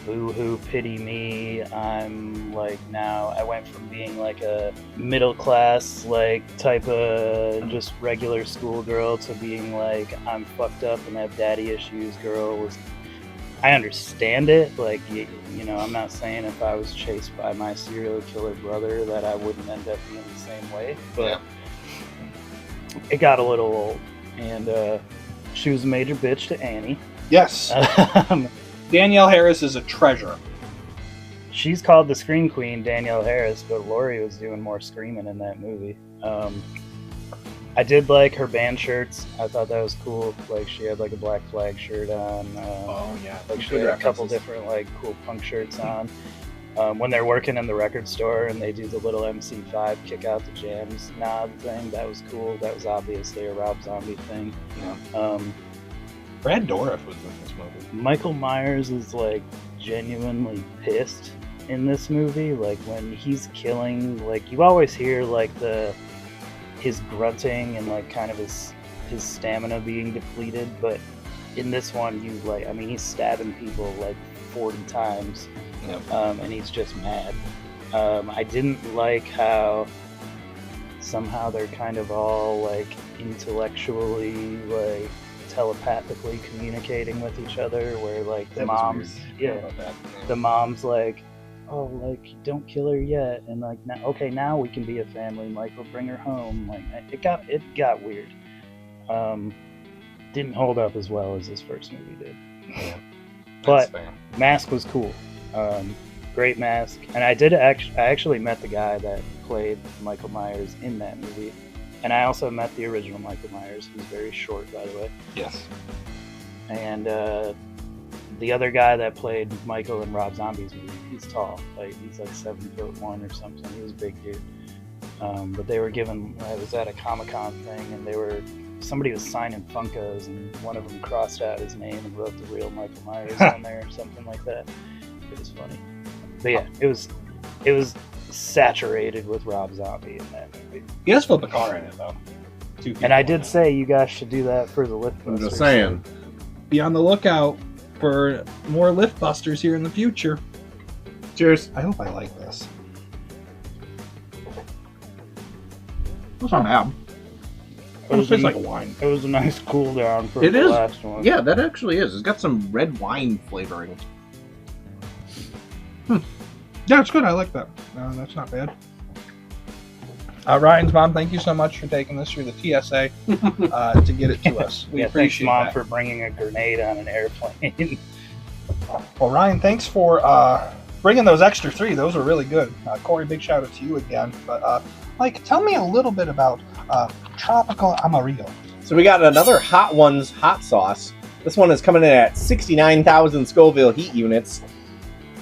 boo-hoo, pity me. I'm like, now I went from being like a middle class like type of just regular schoolgirl to being like, I'm fucked up and have daddy issues girl. I understand it, like, you know, I'm not saying if I was chased by my serial killer brother that I wouldn't end up being the same way, but it got a little old, and she was a major bitch to Annie. Yes. Danielle Harris is a treasure. She's called the Scream Queen, Danielle Harris, but Laurie was doing more screaming in that movie. I did like her band shirts. I thought that was cool. Like, she had like a Black Flag shirt on. Like, she had a couple different like cool punk shirts on. When they're working in the record store and they do the little MC5 kick out the jams nod thing, that was cool. That was obviously a Rob Zombie thing. Yeah. Brad Dourif was in this movie. Michael Myers is like genuinely pissed in this movie. Like, when he's killing, like, you always hear like his grunting and like kind of his stamina being depleted, but in this one he's stabbing people like 40 times. And he's just mad. I didn't like how somehow they're kind of all like intellectually like telepathically communicating with each other, where like the mom's the mom's like, oh, like, don't kill her yet, and like, now we can be a family, Michael, bring her home. Like, it got weird. Didn't hold up as well as this first movie did. Yeah, but fair. Mask was cool. Great mask. And I actually met the guy that played Michael Myers in that movie, and I also met the original Michael Myers, who's very short, by the way. Yes. And the other guy that played Michael in Rob Zombie's movie, he's tall. Like, he's like 7'1" or something. He was a big dude. But they were given, I was at a Comic-Con thing, and somebody was signing Funkos, and one of them crossed out his name and wrote the real Michael Myers on there or something like that. It was funny. But yeah, it was saturated with Rob Zombie in that movie. He does flip a car in it, though. And I did say you guys should do that for the Lift. I'm just saying. Be on the lookout. for more Lift Busters here in the future. Cheers. I hope I like this. It's not bad. It tastes like wine. It was a nice cool down for It the is. last one. Yeah, that actually is. It's got some red wine flavoring. Yeah, it's good. I like that. That's not bad. Ryan's mom, thank you so much for taking this through the TSA to get it to us. We Thanks, appreciate Mom, that. for bringing a grenade on an airplane. Well, Ryan, thanks for bringing those extra 3. Those were really good. Corey, big shout out to you again. But Mike, tell me a little bit about Tropical Amarillo. So we got another Hot Ones hot sauce. This one is coming in at 69,000 Scoville heat units.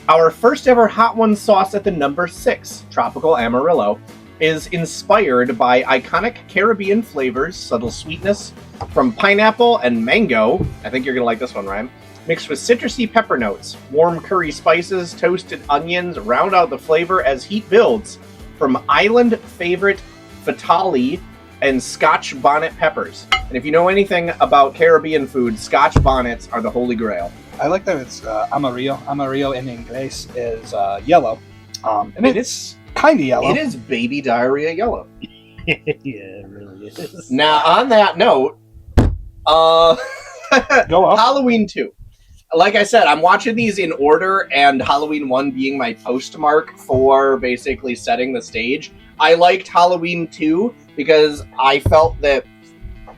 Our first ever Hot Ones sauce at the number 6, Tropical Amarillo, is inspired by iconic Caribbean flavors, subtle sweetness from pineapple and mango. I think you're going to like this one, Ryan. Mixed with citrusy pepper notes. Warm curry spices, toasted onions round out the flavor as heat builds from island favorite Fatali and Scotch bonnet peppers. And if you know anything about Caribbean food, Scotch bonnets are the holy grail. I like that it's Amarillo. Amarillo in English is yellow. And it is kind of yellow. It is baby diarrhea yellow. Yeah, it really is. Now, on that note, Go up. Halloween 2. Like I said, I'm watching these in order, and Halloween 1 being my postmark for basically setting the stage. I liked Halloween 2 because I felt that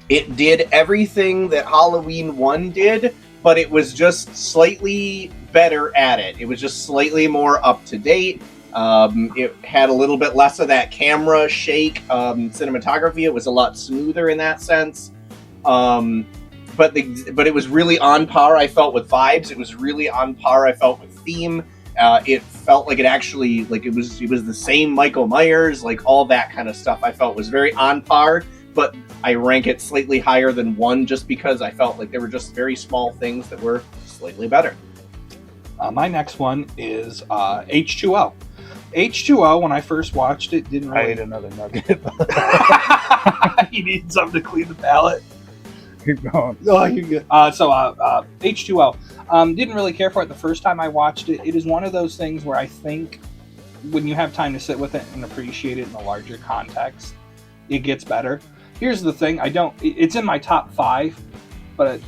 it did everything that Halloween 1 did, but it was just slightly better at it. It was just slightly more up to date. It had a little bit less of that camera shake cinematography. It was a lot smoother in that sense. But it was really on par, I felt, with vibes. It was really on par, I felt, with theme. It felt like it actually, like it was the same Michael Myers, like all that kind of stuff I felt was very on par, but I rank it slightly higher than 1 just because I felt like there were just very small things that were slightly better. My next one is H2O. H2O, when I first watched it, didn't I really... ate another nugget. You need something to clean the palate. Keep going. Oh, you're good. H2O. Didn't really care for it the first time I watched it. It is one of those things where I think when you have time to sit with it and appreciate it in a larger context, it gets better. Here's the thing: it's in my top 5, but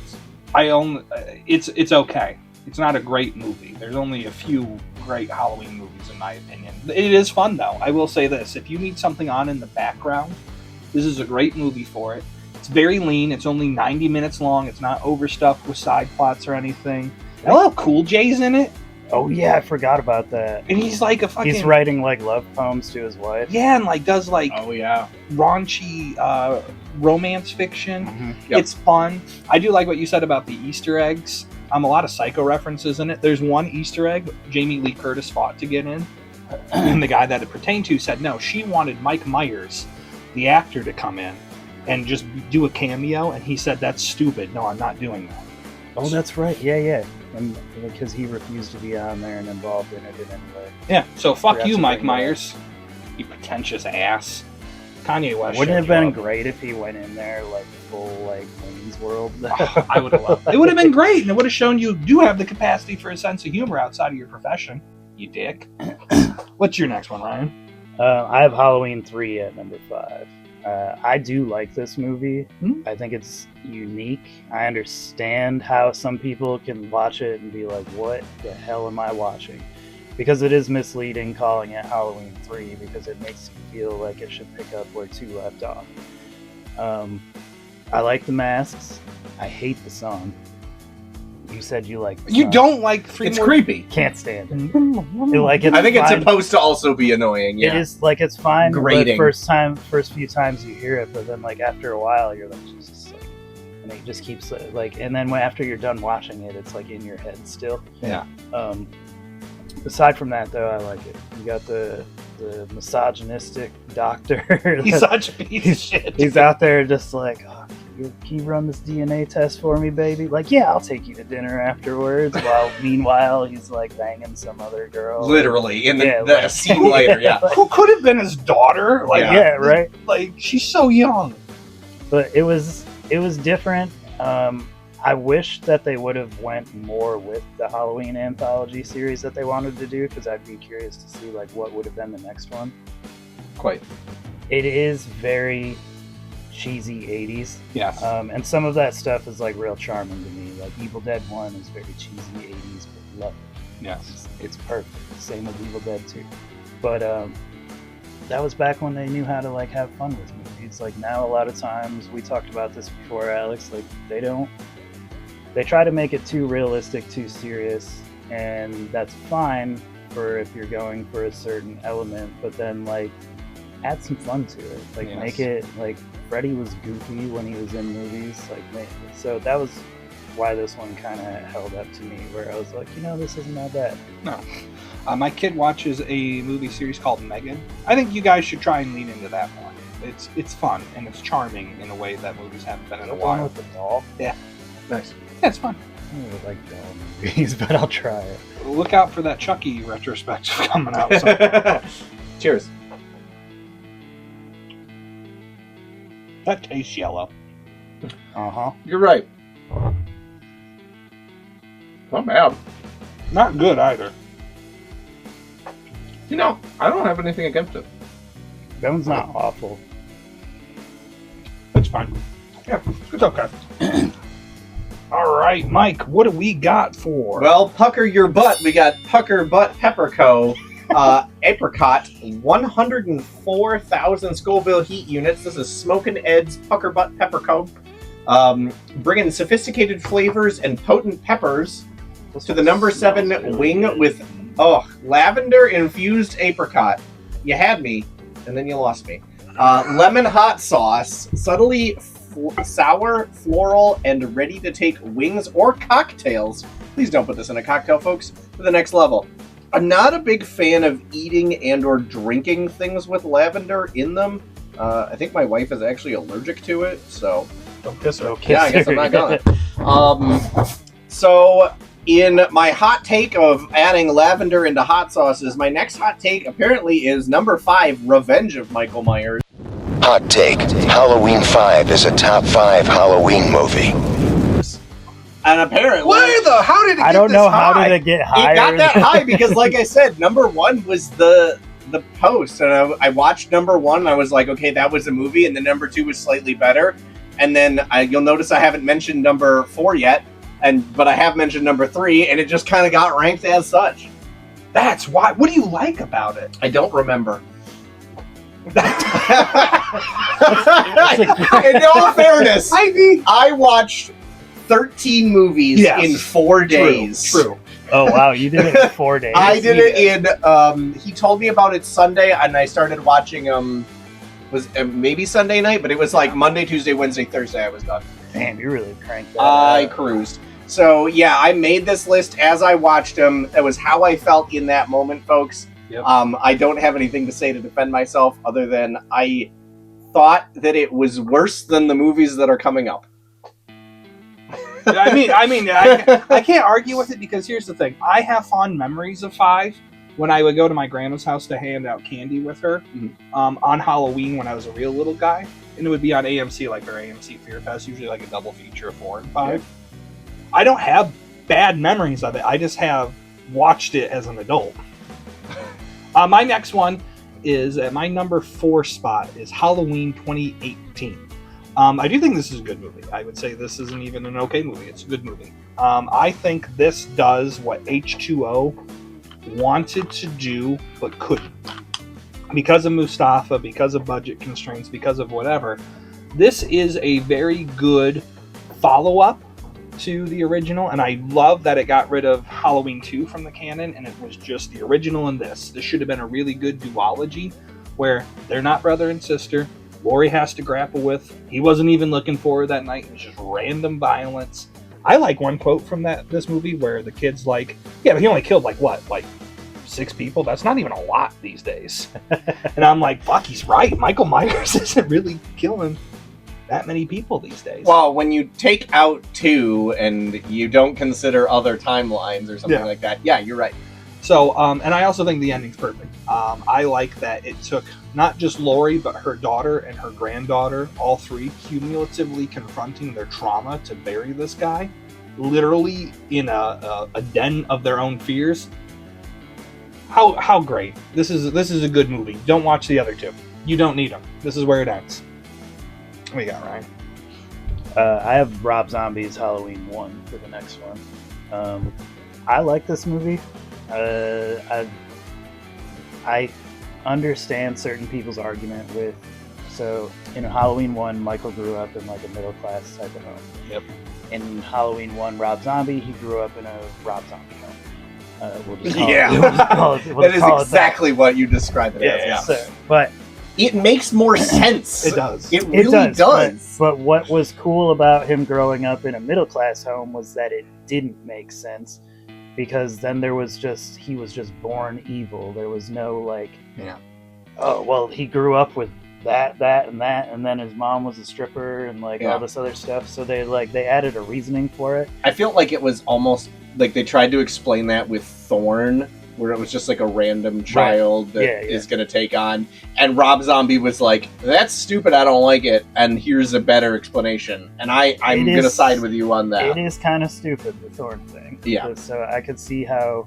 it's okay. It's not a great movie. There's only a few great Halloween movies, in my opinion. It is fun, though. I will say this: if you need something on in the background, this is a great movie for it. It's very lean. It's only 90 minutes long. It's not overstuffed with side plots or anything. Hello, Cool J's in it. Oh yeah, I forgot about that. And he's like a fucking... He's writing like love poems to his wife. Yeah, and like does like Oh, yeah. raunchy romance fiction. Mm-hmm. Yep. It's fun. I do like what you said about the Easter eggs. A lot of Psycho references in it. There's one Easter egg Jamie Lee Curtis fought to get in. And the guy that it pertained to said no, she wanted Mike Myers, the actor, to come in and just do a cameo. And he said, that's stupid. No, I'm not doing that. Oh, that's right. Yeah. And because he refused to be on there and involved in it anyway. Yeah, so fuck Forgot you, to Mike bring that Myers. You pretentious ass. Kanye West. Wouldn't it have showed been you up. great if he went in there like full like Wayne's World? Oh, I would have loved it. It would have been great, and it would have shown you do have the capacity for a sense of humor outside of your profession, you dick. What's your next one, Ryan? I have Halloween 3 at number 5. I do like this movie. I think it's unique. I understand how some people can watch it and be like, what the hell am I watching? Because it is misleading calling it Halloween 3 because it makes you feel like it should pick up where 2 left off. I like the masks. I hate the song. You said you like the You song. don't like three It's more... creepy. Can't stand it. Like, it's I think it's fine. supposed to also be annoying, yeah. It is like it's fine. Grating. But first few times you hear it, but then like after a while you're like, Jesus, like, and it just keeps like, and then after you're done watching it, it's like in your head still. Yeah. Aside from that, though, I like it. You got the misogynistic doctor. He's such a piece of shit. He's out there just like, oh, can you run this DNA test for me, baby? Like, yeah, I'll take you to dinner afterwards. While meanwhile, he's like banging some other girl. Literally, in the like- scene later, yeah. Who could have been his daughter? Like, Yeah, right. Like, she's so young. But it was different. I wish that they would have went more with the Halloween anthology series that they wanted to do, because I'd be curious to see like what would have been the next one. Quite. It is very cheesy 80s. Yes. And some of that stuff is like real charming to me. Like Evil Dead 1 is very cheesy 80s, but love it. Yes. It's perfect. Same with Evil Dead 2. But that was back when they knew how to like have fun with movies. Like now a lot of times, we talked about this before, Alex, like they try to make it too realistic, too serious, and that's fine for if you're going for a certain element, but then like add some fun to it. Like Yes. make it like Freddy was goofy when he was in movies. So that was why this one kind of held up to me, where I was like, this isn't that bad. No. My kid watches a movie series called Megan. I think you guys should try and lean into that more. It's fun and it's charming in a way that movies haven't been in a The one while. with the doll. Yeah. Nice. Yeah, it's fun. I don't really like doll movies, but I'll try it. Look out for that Chucky retrospective coming out soon. Cheers. That tastes yellow. Uh-huh. You're right. Not bad. Not good either. I don't have anything against it. That one's not awful. It's fine. Yeah, it's okay. All right, Mike, what do we got for? Well, pucker your butt. We got Pucker Butt Pepperco. Apricot, 104,000 Scoville heat units. This is Smokin' Ed's Pucker Butt Pepperco. Bringing sophisticated flavors and potent peppers to the number 7 wing with lavender infused apricot. You had me, and then you lost me. Lemon hot sauce, subtly sour, floral, and ready to take wings or cocktails. Please don't put this in a cocktail, folks. To the next level. I'm not a big fan of eating and or drinking things with lavender in them. I think my wife is actually allergic to it, so Don't kiss her. yeah, I guess I'm not gonna. So in my hot take of adding lavender into hot sauces, my next hot take apparently is number 5, Revenge of Michael Myers. Hot take. Halloween 5 is a top 5 Halloween movie. And apparently How did it I don't know how did it get higher. it got that high because, like I said, number 1 was the post, and I watched number 1 and I was like, okay, that was a movie, and then number 2 was slightly better, and then you'll notice I haven't mentioned number 4 yet, but I have mentioned number 3, and it just kind of got ranked as such. That's why. What do you like about it? I don't remember. In all fairness, I watched 13 movies Yes. in 4 days. True. Oh wow, you did it in 4 days. I did it in. He told me about it Sunday, and I started watching. Was maybe Sunday night, but it was like Monday, Tuesday, Wednesday, Thursday. I was done. Damn, you really cranked that. I out. cruised. So yeah, I made this list as I watched them. That was how I felt in that moment, folks. Yep. I don't have anything to say to defend myself other than I thought that it was worse than the movies that are coming up. I can't argue with it because here's the thing. I have fond memories of 5 when I would go to my grandma's house to hand out candy with her on Halloween when I was a real little guy. And it would be on AMC, like our AMC Fear Fest, usually like a double feature of 4 and 5. Yeah. I don't have bad memories of it. I just have watched it as an adult. My next one is at my number 4 spot is Halloween 2018. I do think this is a good movie. I would say this isn't even an okay movie. It's a good movie. I think this does what H2O wanted to do but couldn't. Because of Mustafa, because of budget constraints, because of whatever, this is a very good follow-up to the original, and I love that it got rid of Halloween 2 from the canon, and it was just the original and this. This should have been a really good duology, where they're not brother and sister. Laurie has to grapple with. He wasn't even looking for her that night. It was just random violence. I like one quote from this movie where the kid's like, yeah, but he only killed like 6 people? That's not even a lot these days. And I'm like, fuck, he's right. Michael Myers isn't really killing that many people these days. Well, when you take out 2 and you don't consider other timelines or something like that, yeah, you're right. So, and I also think the ending's perfect. I like that it took not just Laurie, but her daughter and her granddaughter, all three, cumulatively confronting their trauma to bury this guy, literally in a den of their own fears. How great! This is a good movie. Don't watch the other two. You don't need them. This is where it ends. What you got, Ryan? I have Rob Zombie's Halloween 1 for the next one. I like this movie. I understand certain people's argument with, so in Halloween 1, Michael grew up in like a middle class type of home. Yep. In Halloween 1, Rob Zombie, he grew up in a Rob Zombie home. We'll just that is exactly what you described it as. Yeah. So, but it makes more sense. It does. It really does. But what was cool about him growing up in a middle class home was that it didn't make sense, because then he was just born evil. There was no like, oh well, he grew up with that, and then his mom was a stripper and like all this other stuff. So they added a reasoning for it. I felt like it was almost like they tried to explain that with Thorn, where it was just like a random child that is going to take on. And Rob Zombie was like, that's stupid, I don't like it, and here's a better explanation. And I'm going to side with you on that. It is kind of stupid, the Thorn thing. Yeah. So I could see how...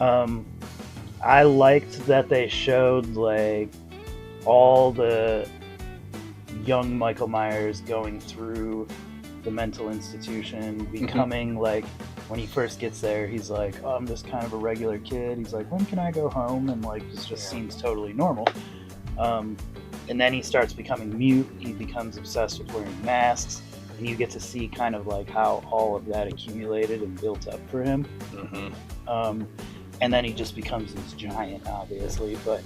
I liked that they showed like all the young Michael Myers going through the mental institution, becoming like... When he first gets there, he's like, oh, I'm just kind of a regular kid. He's like, when can I go home? And like, this just seems totally normal. And then he starts becoming mute. He becomes obsessed with wearing masks. And you get to see kind of like how all of that accumulated and built up for him. Mm-hmm. And then he just becomes this giant, obviously. But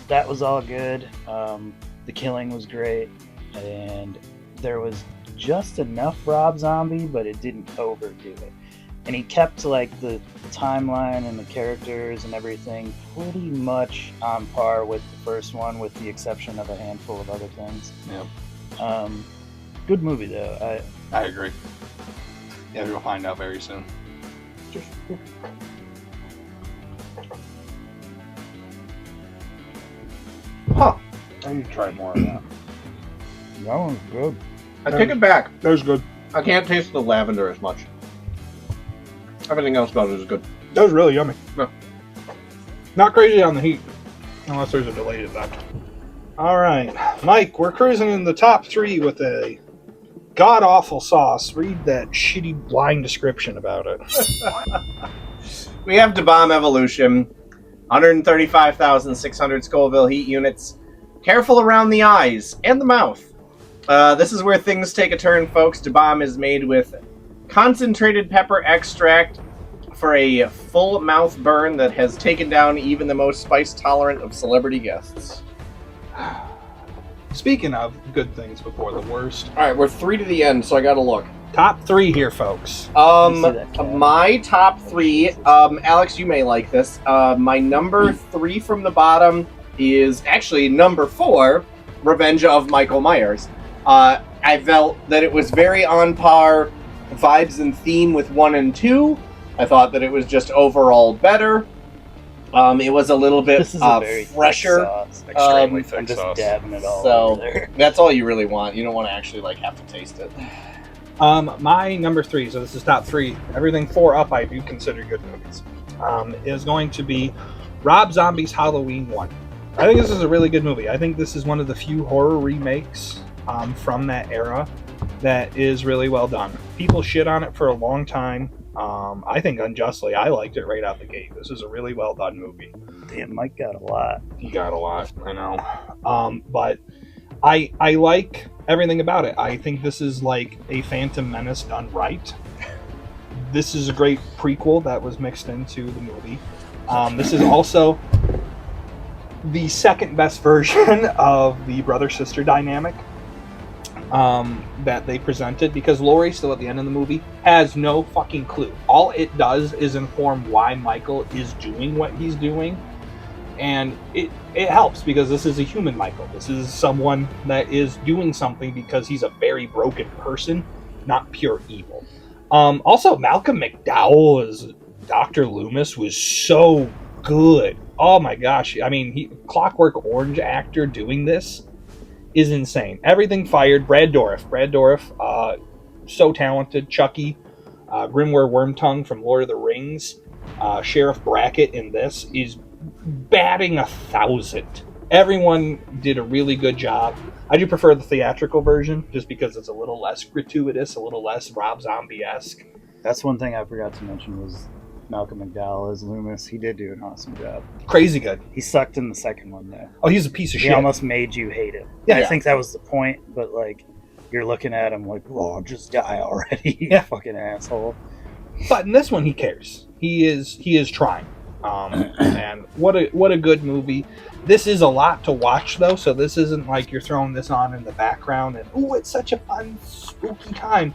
that was all good. The killing was great. And there was just enough Rob Zombie, but it didn't overdo it. And he kept like the timeline and the characters and everything pretty much on par with the first one, with the exception of a handful of other things. Yep. Good movie though. I agree. Yeah, we'll find out very soon. Huh. I need to try more of that. That one's good. I take it back. That was good. I can't taste the lavender as much. Everything else about it is good. That was really yummy. Yeah. Not crazy on the heat, unless there's a delayed effect. All right, Mike, we're cruising in the top 3 with a god-awful sauce. Read that shitty blind description about it. We have Da Bomb Evolution, 135,600 Scoville heat units. Careful around the eyes and the mouth. This is where things take a turn, folks. Da Bomb is made with concentrated pepper extract for a full mouth burn that has taken down even the most spice-tolerant of celebrity guests. Speaking of good things before the worst. All right, we're 3 to the end, so I gotta look. Top 3 here, folks. My top 3, Alex, you may like this. My number 3 from the bottom is actually number 4, Revenge of Michael Myers. I felt that it was very on par vibes and theme with 1 and 2. I thought that it was just overall better. It was a little bit fresher. Extremely thick sauce. I'm just dabbing it all over there. That's all you really want. You don't want to actually like have to taste it. My number 3, so this is top 3. Everything 4 up I do consider good movies. Is going to be Rob Zombie's Halloween 1. I think this is a really good movie. I think this is one of the few horror remakes from that era that is really well done. People shit on it for a long time. I think unjustly. I liked it right out the gate. This is a really well done movie. Damn, Mike got a lot. He got a lot, I know. But I like everything about it. I think this is like a Phantom Menace done right. This is a great prequel that was mixed into the movie. This is also the second best version of the brother-sister dynamic that they presented, because Laurie, still at the end of the movie, has no fucking clue. All it does is inform why Michael is doing what he's doing, and it helps because this is a human Michael. This is someone that is doing something because he's a very broken person, not pure evil. Also, Malcolm McDowell is Dr. Loomis was so good. Oh my gosh. I mean, Clockwork Orange actor doing this is insane. Everything fired. Brad Dourif, so talented. Chucky, Grimware Wormtongue from Lord of the Rings, Sheriff Brackett in this is batting 1,000. Everyone did a really good job. I do prefer the theatrical version just because it's a little less gratuitous, a little less Rob Zombie-esque. That's one thing I forgot to mention was Malcolm McDowell as Loomis. He did do an awesome job. Crazy good. He sucked in the second one, though. Oh, he's a piece of He shit. almost made you hate him. Yeah. I think that was the point, but like, you're looking at him like, oh, just die already, you Yeah. fucking asshole. But in this one, he cares. He is trying. And what a good movie. This is a lot to watch, though, so this isn't like you're throwing this on in the background and, oh, it's such a fun, spooky time.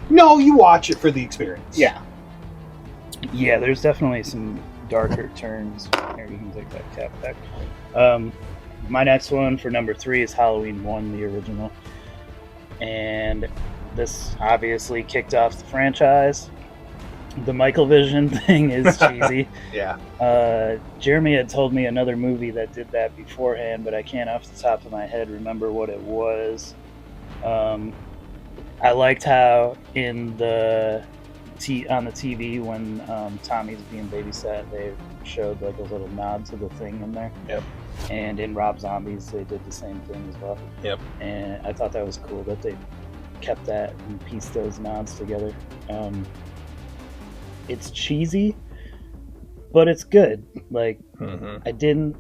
No, you watch it for the experience. Yeah. Yeah, there's definitely some darker turns. Here, you can take that cap back. My next one for number 3 is Halloween 1, the original. And this obviously kicked off the franchise. The Michael Vision thing is cheesy. Yeah. Jeremy had told me another movie that did that beforehand, but I can't off the top of my head remember what it was. I liked how on the TV when Tommy's being babysat, they showed like a little nod to the thing in there. Yep. And in Rob Zombies, they did the same thing as well. Yep. And I thought that was cool that they kept that and pieced those nods together. It's cheesy, but it's good. Like, I didn't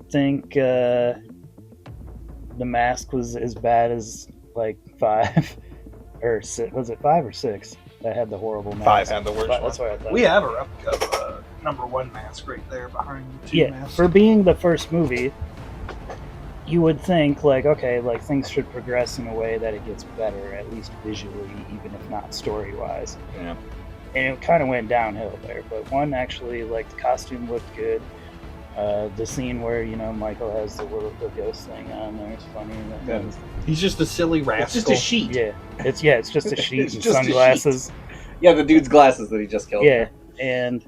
think The Mask was as bad as like 5 or 6. Was it 5 or 6 that had the horrible mask? 5 had the worst one. That's what I thought. We have a replica of number 1 mask right there behind the 2 Yeah, masks. for being the first movie, you would think like, okay, like things should progress in a way that it gets better, at least visually, even if not story-wise. Yeah. And it kind of went downhill there. But 1 actually, like, the costume looked good. The scene where, you know, Michael has the ghost thing on there is funny. Yeah. He's just a silly rascal. It's just a sheet. Yeah, it's just a sheet It's and just a sunglasses. Yeah, the dude's glasses that he just killed. Yeah, and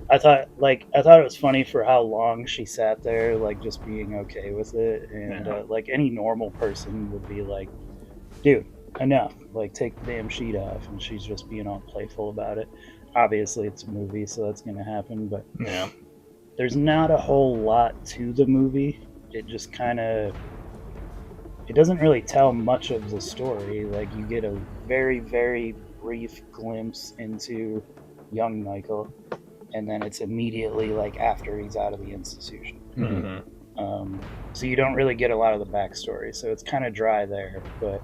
I thought it was funny for how long she sat there, like just being okay with it, and like any normal person would be like, "Dude, enough! Like take the damn sheet off." And she's just being all playful about it. Obviously, it's a movie, so that's gonna happen. But Yeah. there's not a whole lot to the movie. It just kind of, it doesn't really tell much of the story. Like you get a very, very brief glimpse into young Michael, and then it's immediately like after he's out of the institution. So you don't really get a lot of the backstory. So it's kind of dry there, but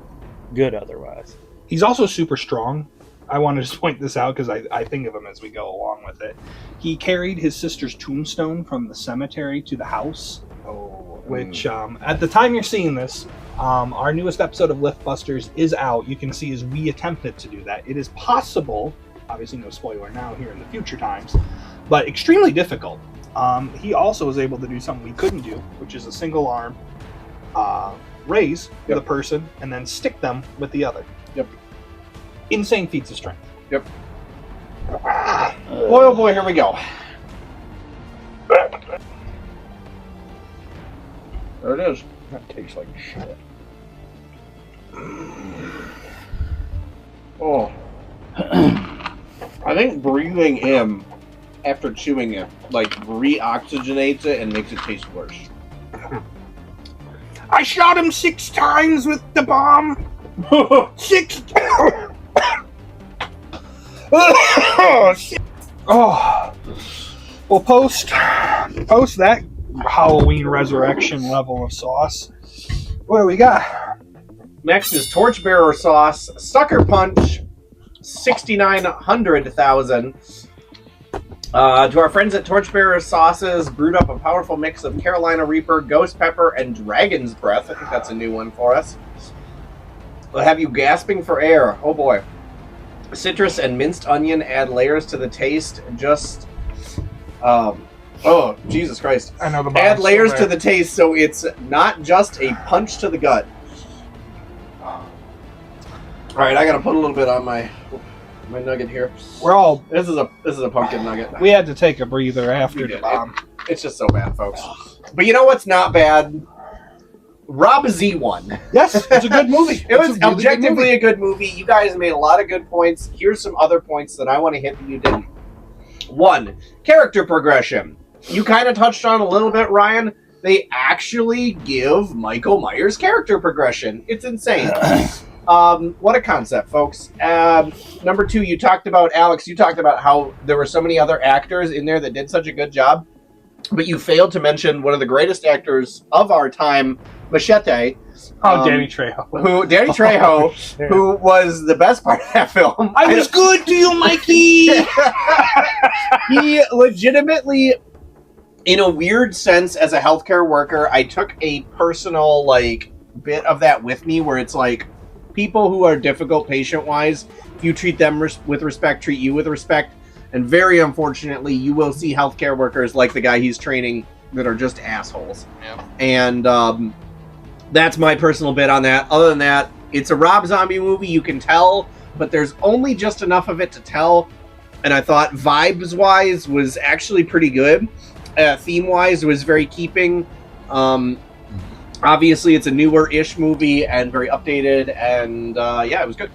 good otherwise. He's also super strong. I want to just point this out because I think of him as we go along with it. He carried his sister's tombstone from the cemetery to the house. Which, at the time you're seeing this, our newest episode of Liftbusters is out. You can see as we attempted to do that. It is possible, obviously no spoiler now here in the future times, but extremely difficult. He also was able to do something we couldn't do, which is a single arm raise the person and then stick them with the other. Yep. Insane feats of strength. Yep. Boy, oh boy, here we go. There it is. That tastes like shit. Oh. I think breathing in after chewing it, like, reoxygenates it and makes it taste worse. I shot him 6 times with the bomb. 6. Oh, shit. Oh. Well, post that Halloween resurrection level of sauce. What do we got? Next is Torchbearer Sauce, Sucker Punch, 6,900,000. To our friends at Torchbearer Sauces, brewed up a powerful mix of Carolina Reaper, Ghost Pepper, and Dragon's Breath. I think that's a new one for us. We'll have you gasping for air. Oh boy. Citrus and minced onion add layers to the taste. Just, oh, Jesus Christ. I know the Add layers to the taste so it's not just a punch to the gut. Alright, I gotta put a little bit on my my nugget here. This is a pumpkin nugget. We had to take a breather after We the did. bomb. It's just so bad, folks. But you know what's not bad? Rob Z1. Yes, it's a good movie. It was objectively a good movie. You guys made a lot of good points. Here's some other points that I want to hit that you didn't. 1, character progression. You kind of touched on a little bit, Ryan. They actually give Michael Myers character progression. It's insane. What a concept, folks. Number 2, you talked about, Alex, you talked about how there were so many other actors in there that did such a good job, but you failed to mention one of the greatest actors of our time, Machete. Danny Trejo. Danny Trejo, who was the best part of that film. I was good to you, Mikey! He legitimately, in a weird sense, as a healthcare worker, I took a personal, bit of that with me, where it's like, people who are difficult patient-wise, if you treat them with respect, treat you with respect, and very unfortunately, you will see healthcare workers like the guy he's training that are just assholes. Yeah. And that's my personal bit on that. Other than that, it's a Rob Zombie movie, you can tell, but there's only just enough of it to tell. And I thought vibes-wise was actually pretty good. Theme-wise, it was very keeping. Obviously, it's a newer-ish movie and very updated, and it was good.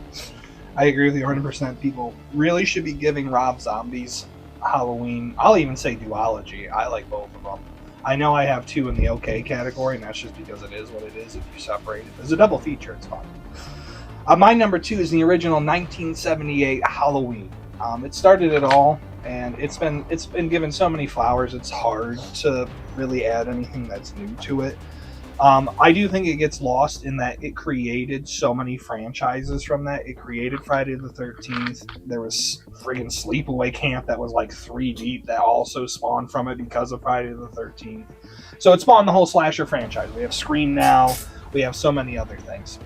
I agree with you 100%. People really should be giving Rob Zombies Halloween. I'll even say duology. I like both of them. I know I have 2 in the okay category, and that's just because it is what it is. If you separate it, there's a double feature. It's fun. My number 2 is the original 1978 Halloween. It started it all, and it's been given so many flowers. It's hard to really add anything that's new to it. I do think it gets lost in that it created so many franchises from that. It created Friday the 13th. There was friggin' Sleepaway Camp that was like 3 deep that also spawned from it because of Friday the 13th. So it spawned the whole slasher franchise. We have Scream now. We have so many other things.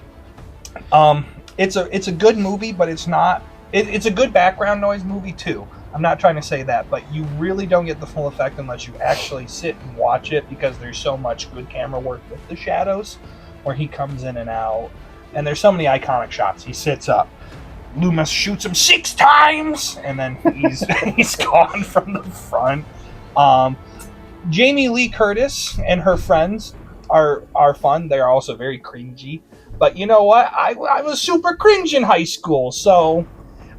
It's a good movie, but it's not. It's a good background noise movie too. I'm not trying to say that, but you really don't get the full effect unless you actually sit and watch it, because there's so much good camera work with the shadows where he comes in and out. And there's so many iconic shots. He sits up. Loomis shoots him 6 times, and then he's gone from the front. Jamie Lee Curtis and her friends are fun. They're also very cringy. But you know what? I was super cringe in high school, so...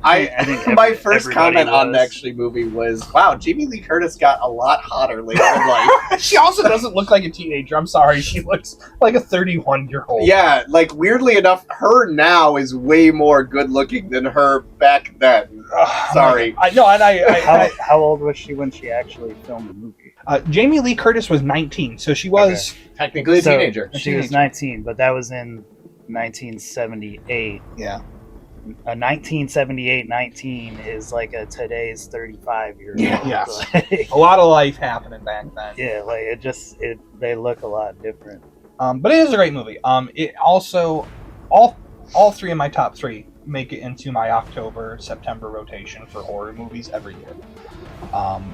I think my first comment on the actually movie was, wow, Jamie Lee Curtis got a lot hotter later in life. She also doesn't look like a teenager. I'm sorry. She looks like a 31-year-old. Yeah, weirdly enough, her now is way more good looking than her back then. Sorry. I know, and How old was she when she actually filmed the movie? Jamie Lee Curtis was 19, so she was... Technically a teenager. She was 19, but that was in 1978. Yeah. A 1978 19 is like a today's 35-year-old. Yeah. A lot of life happening back then. Yeah, they look a lot different. But it is a great movie. It also, all 3 of my top 3 make it into my October-September rotation for horror movies every year.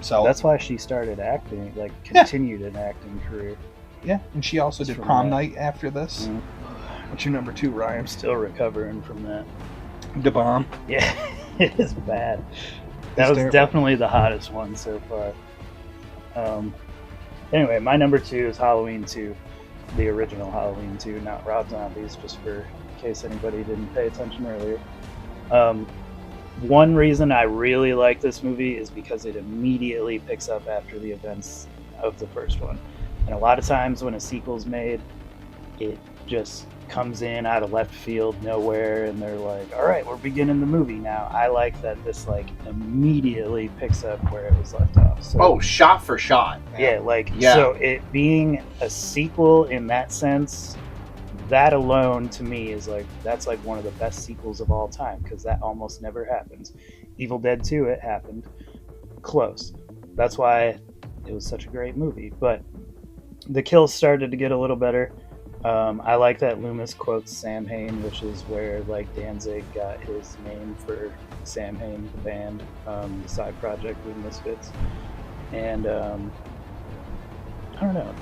So that's why she started acting, continued an acting career. Yeah, and she also did Prom Night after this. Mm-hmm. What's your number 2, Ryan? I'm still recovering from that. The bomb. Yeah, it is bad. That was definitely the hottest one so far. Anyway, my number 2 is Halloween 2, the original Halloween 2, not Rob Zombies, just for in case anybody didn't pay attention earlier. One reason I really like this movie is because it immediately picks up after the events of the first one. And a lot of times when a sequel's made, it just comes in out of left field, nowhere, and they're like, all right, we're beginning the movie now. I like that this immediately picks up where it was left off. So, shot for shot. Yeah, so it being a sequel in that sense, that alone to me is that's one of the best sequels of all time, because that almost never happens. Evil Dead 2, it happened. Close. That's why it was such a great movie. But the kills started to get a little better. I like that Loomis quotes Sam Hain, which is where Danzig got his name for Sam Hain, the band, the side project with Misfits. And I don't know,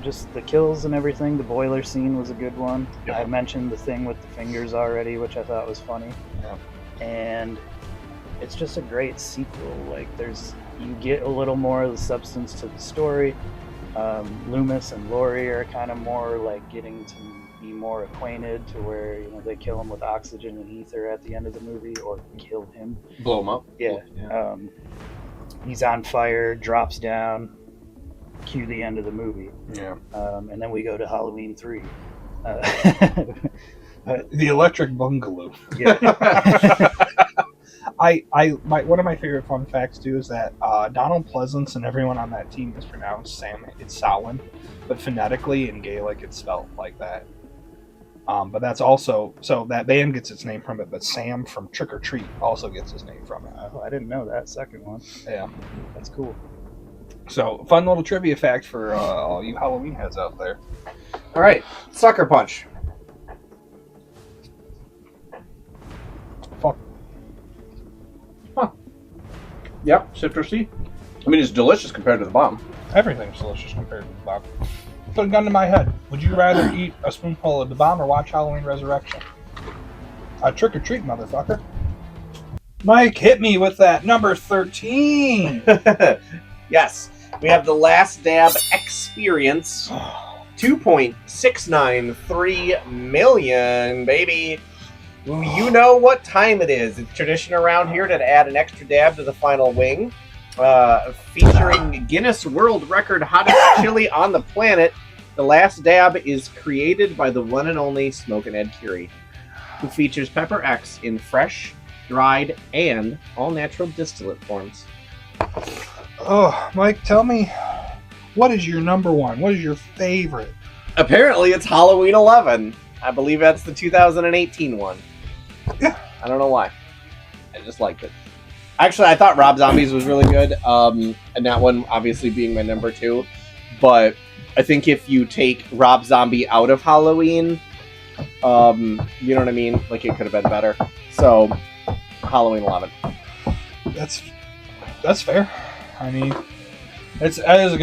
just the kills and everything. The boiler scene was a good one. Yeah. I mentioned the thing with the fingers already, which I thought was funny. Yeah. And it's just a great sequel. Like you get a little more of the substance to the story. Loomis and Laurie are kind of more like getting to be more acquainted, to where they kill him with oxygen and ether at the end of the movie, or kill him, blow him up. Yeah. He's on fire, drops down. Cue the end of the movie. Yeah. And then we go to Halloween 3. The Electric Bungalow. Yeah. One of my favorite fun facts too is that Donald Pleasance and everyone on that team is pronounced Sam. It's Samhain, but phonetically in Gaelic it's spelled like that. But that's also, so that band gets its name from it. But Sam from Trick or Treat also gets his name from it. Oh, I didn't know that second one. Yeah, that's cool. So fun little trivia fact for all you Halloween heads out there. All right, Sucker Punch. Fuck. Huh. Yep, citrusy. I mean, it's delicious compared to the bomb. Everything's delicious compared to the bomb. Put a gun to my head. Would you rather eat a spoonful of the bomb or watch Halloween Resurrection? A trick or treat, motherfucker. Mike, hit me with that number 13. Yes, we have the Last Dab Experience. 2.693 million, baby. You know what time it is. It's tradition around here to add an extra dab to the final wing. Featuring Guinness World Record hottest chili on the planet, the Last Dab is created by the one and only Smokin' Ed Curie, who features Pepper X in fresh, dried, and all-natural distillate forms. Oh, Mike, tell me, what is your number one? What is your favorite? Apparently, it's Halloween 11. I believe that's the 2018 one. Yeah. I don't know why. I just liked it. Actually, I thought Rob Zombies was really good, and that one obviously being my number 2. But I think if you take Rob Zombie out of Halloween, you know what I mean? Like, it could have been better. So, Halloween 11. That's fair. I mean, that is a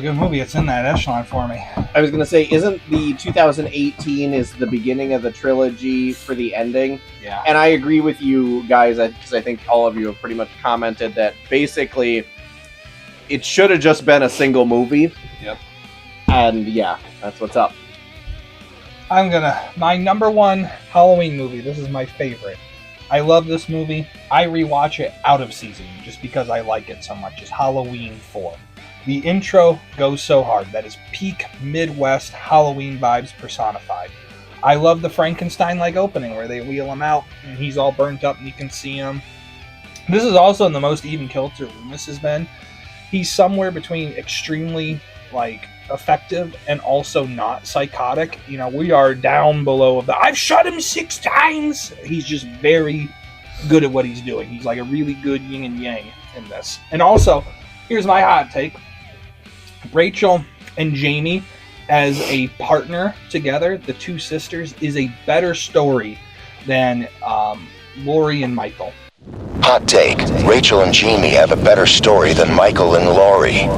good movie. It's in that echelon for me. I was gonna say, isn't the 2018 is the beginning of the trilogy for the ending? Yeah. And I agree with you guys, because I think all of you have pretty much commented that basically it should have just been a single movie. Yep. And yeah, that's what's up. My number one Halloween movie. This is my favorite. I love this movie. I rewatch it out of season just because I like it so much. It's Halloween 4. The intro goes so hard. That is peak Midwest Halloween vibes personified. I love the Frankenstein-like opening where they wheel him out and he's all burnt up and you can see him. This is also the most even kilter Loomis has been. He's somewhere between extremely effective and also not psychotic. We are down below of the I've shot him 6 times. He's just very good at what he's doing. He's like a really good yin and yang in this. And also, here's my hot take. Rachel and Jamie as a partner together, the two sisters, is a better story than Laurie and Michael. Hot take. Rachel and Jamie have a better story than Michael and Laurie.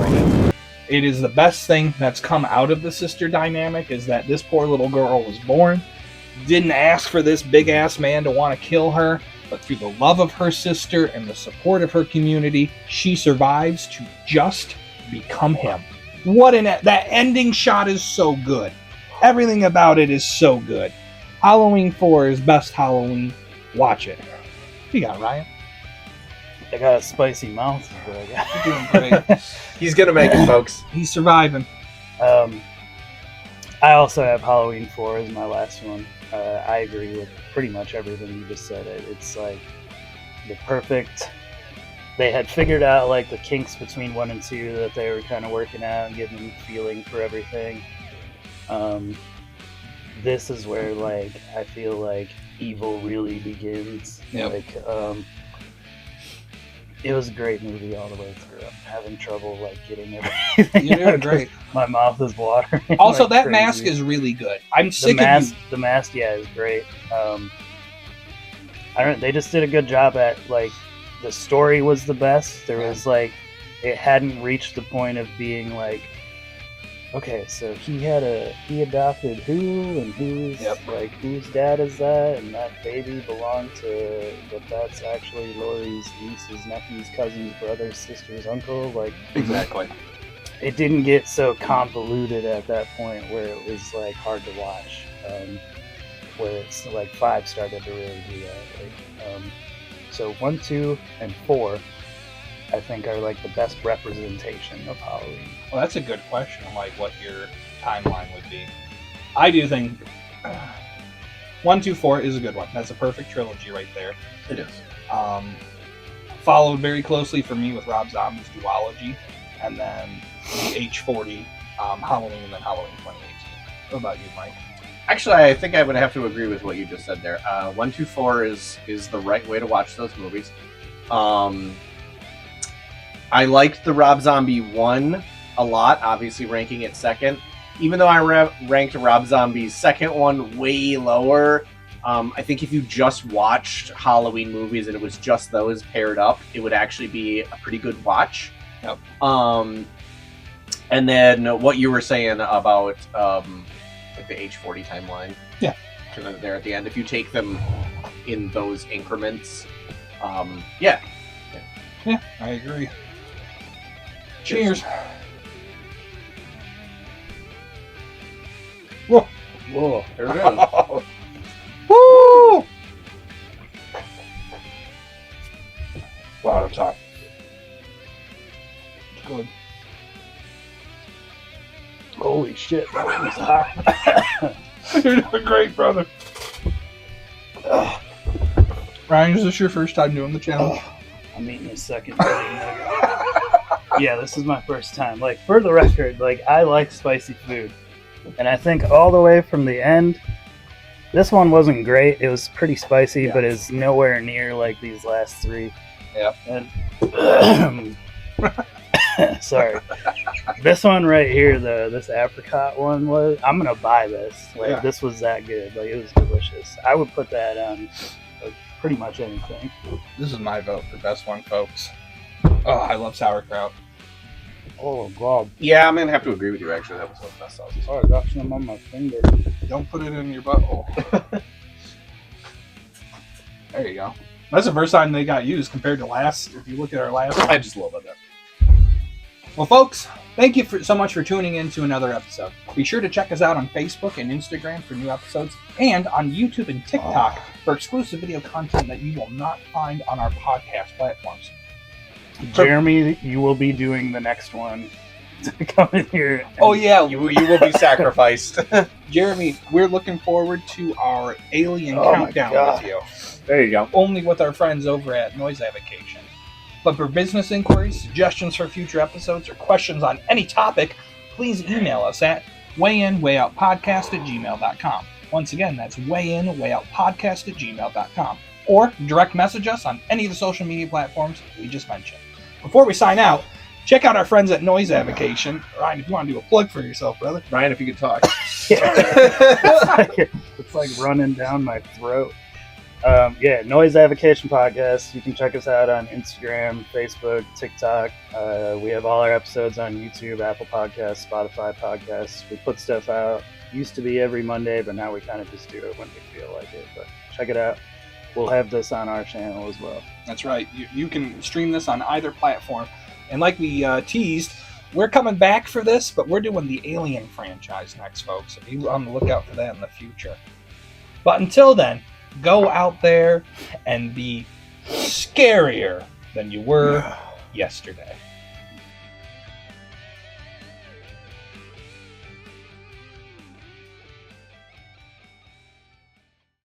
It is the best thing that's come out of the sister dynamic, is that this poor little girl was born, didn't ask for this big-ass man to want to kill her, but through the love of her sister and the support of her community, she survives to just become him. That ending shot is so good. Everything about it is so good. Halloween 4 is best Halloween. Watch it. What you got, Ryan? I got a spicy mouth. You're doing great. He's gonna make it, folks. He's surviving. I also have Halloween 4 as my last one. I agree with pretty much everything you just said. It's like the perfect... They had figured out the kinks between 1 and 2 that they were kind of working out and getting feeling for everything. This is where I feel like evil really begins. Yep. It was a great movie all the way through. I'm having trouble getting everything. You're doing great. My mouth is watering. Also, that crazy. mask is really good. I'm sick of you. The mask, yeah, is great. They just did a good job at the story was the best. There was it hadn't reached the point of being okay, so he adopted who, and whose Yep. whose dad is that, and that baby belonged to, but that's actually Lori's niece's, nephew's, cousin's, brother's, sister's, uncle. Like, Exactly. it didn't get so convoluted at that point where it was like hard to watch. Where it's like 5 started to really do that. Like, so 1, 2, and 4, I think, are like the best representation of Halloween. Well, that's a good question, like what your timeline would be. I do think 1, 2, 4 is a good one. That's a perfect trilogy right there. It is. Followed very closely for me with Rob Zombie's duology, and then the H40 Halloween, and then Halloween 2018. What about you, Mike? Actually, I think I would have to agree with what you just said there. 1, 2, 4 is the right way to watch those movies. I liked the Rob Zombie 1 a lot, obviously ranking it second. Even though I ranked Rob Zombie's second one way lower, I think if you just watched Halloween movies and it was just those paired up, it would actually be a pretty good watch. Yep. And then what you were saying about like the H40 timeline. Yeah. There at the end, if you take them in those increments, yeah. Yeah, I agree. Cheers. Whoa. Whoa, there it is. Woo! Wow, that's hot. Good. Holy shit, that was hot. You're doing great, brother. Ryan, is this your first time doing the challenge? I'm eating a second chicken nugget. Yeah, this is my first time. Like, for the record, like, I like spicy food. And I think all the way from the end, this one wasn't great. It was pretty spicy, but it's nowhere near like these last 3. Yep. And sorry. This one right here, this apricot one, I'm gonna buy this. Like, this was that good. Like, it was delicious. I would put that on pretty much anything. This is my vote for best one, folks. Oh, I love sauerkraut. Oh god. Yeah, I'm gonna have to agree with you. Actually, that was one of the best sauces. Oh, I got some on my finger. Don't put it in your butthole. There you go. That's the first time they got used compared to last. If you look at our last one. I just love that. Well, folks, thank you so much for tuning in to another episode. Be sure to check us out on Facebook and Instagram for new episodes, and on YouTube and TikTok for exclusive video content that you will not find on our podcast platforms. Jeremy, you will be doing the next one. Come in here. Oh yeah, You will be sacrificed. Jeremy, we're looking forward to our alien countdown with you. There you go. Only with our friends over at Noise Avocation. But for business inquiries, suggestions for future episodes, or questions on any topic, please email us at wayinwayoutpodcast@gmail.com. Once again, that's wayinwayoutpodcast@gmail.com. Or direct message us on any of the social media platforms we just mentioned. Before we sign out, check out our friends at Noise Avocation. Ryan, if you want to do a plug for yourself, brother. Ryan, if you could talk. It's like running down my throat. Noise Avocation Podcast. You can check us out on Instagram, Facebook, TikTok. We have all our episodes on YouTube, Apple Podcasts, Spotify Podcasts. We put stuff out. Used to be every Monday, but now we kind of just do it when we feel like it. But check it out. We'll have this on our channel as well. That's right. You can stream this on either platform. And like we teased, we're coming back for this, but we're doing the Alien franchise next, folks. So be on the lookout for that in the future. But until then, go out there and be scarier than you were yesterday.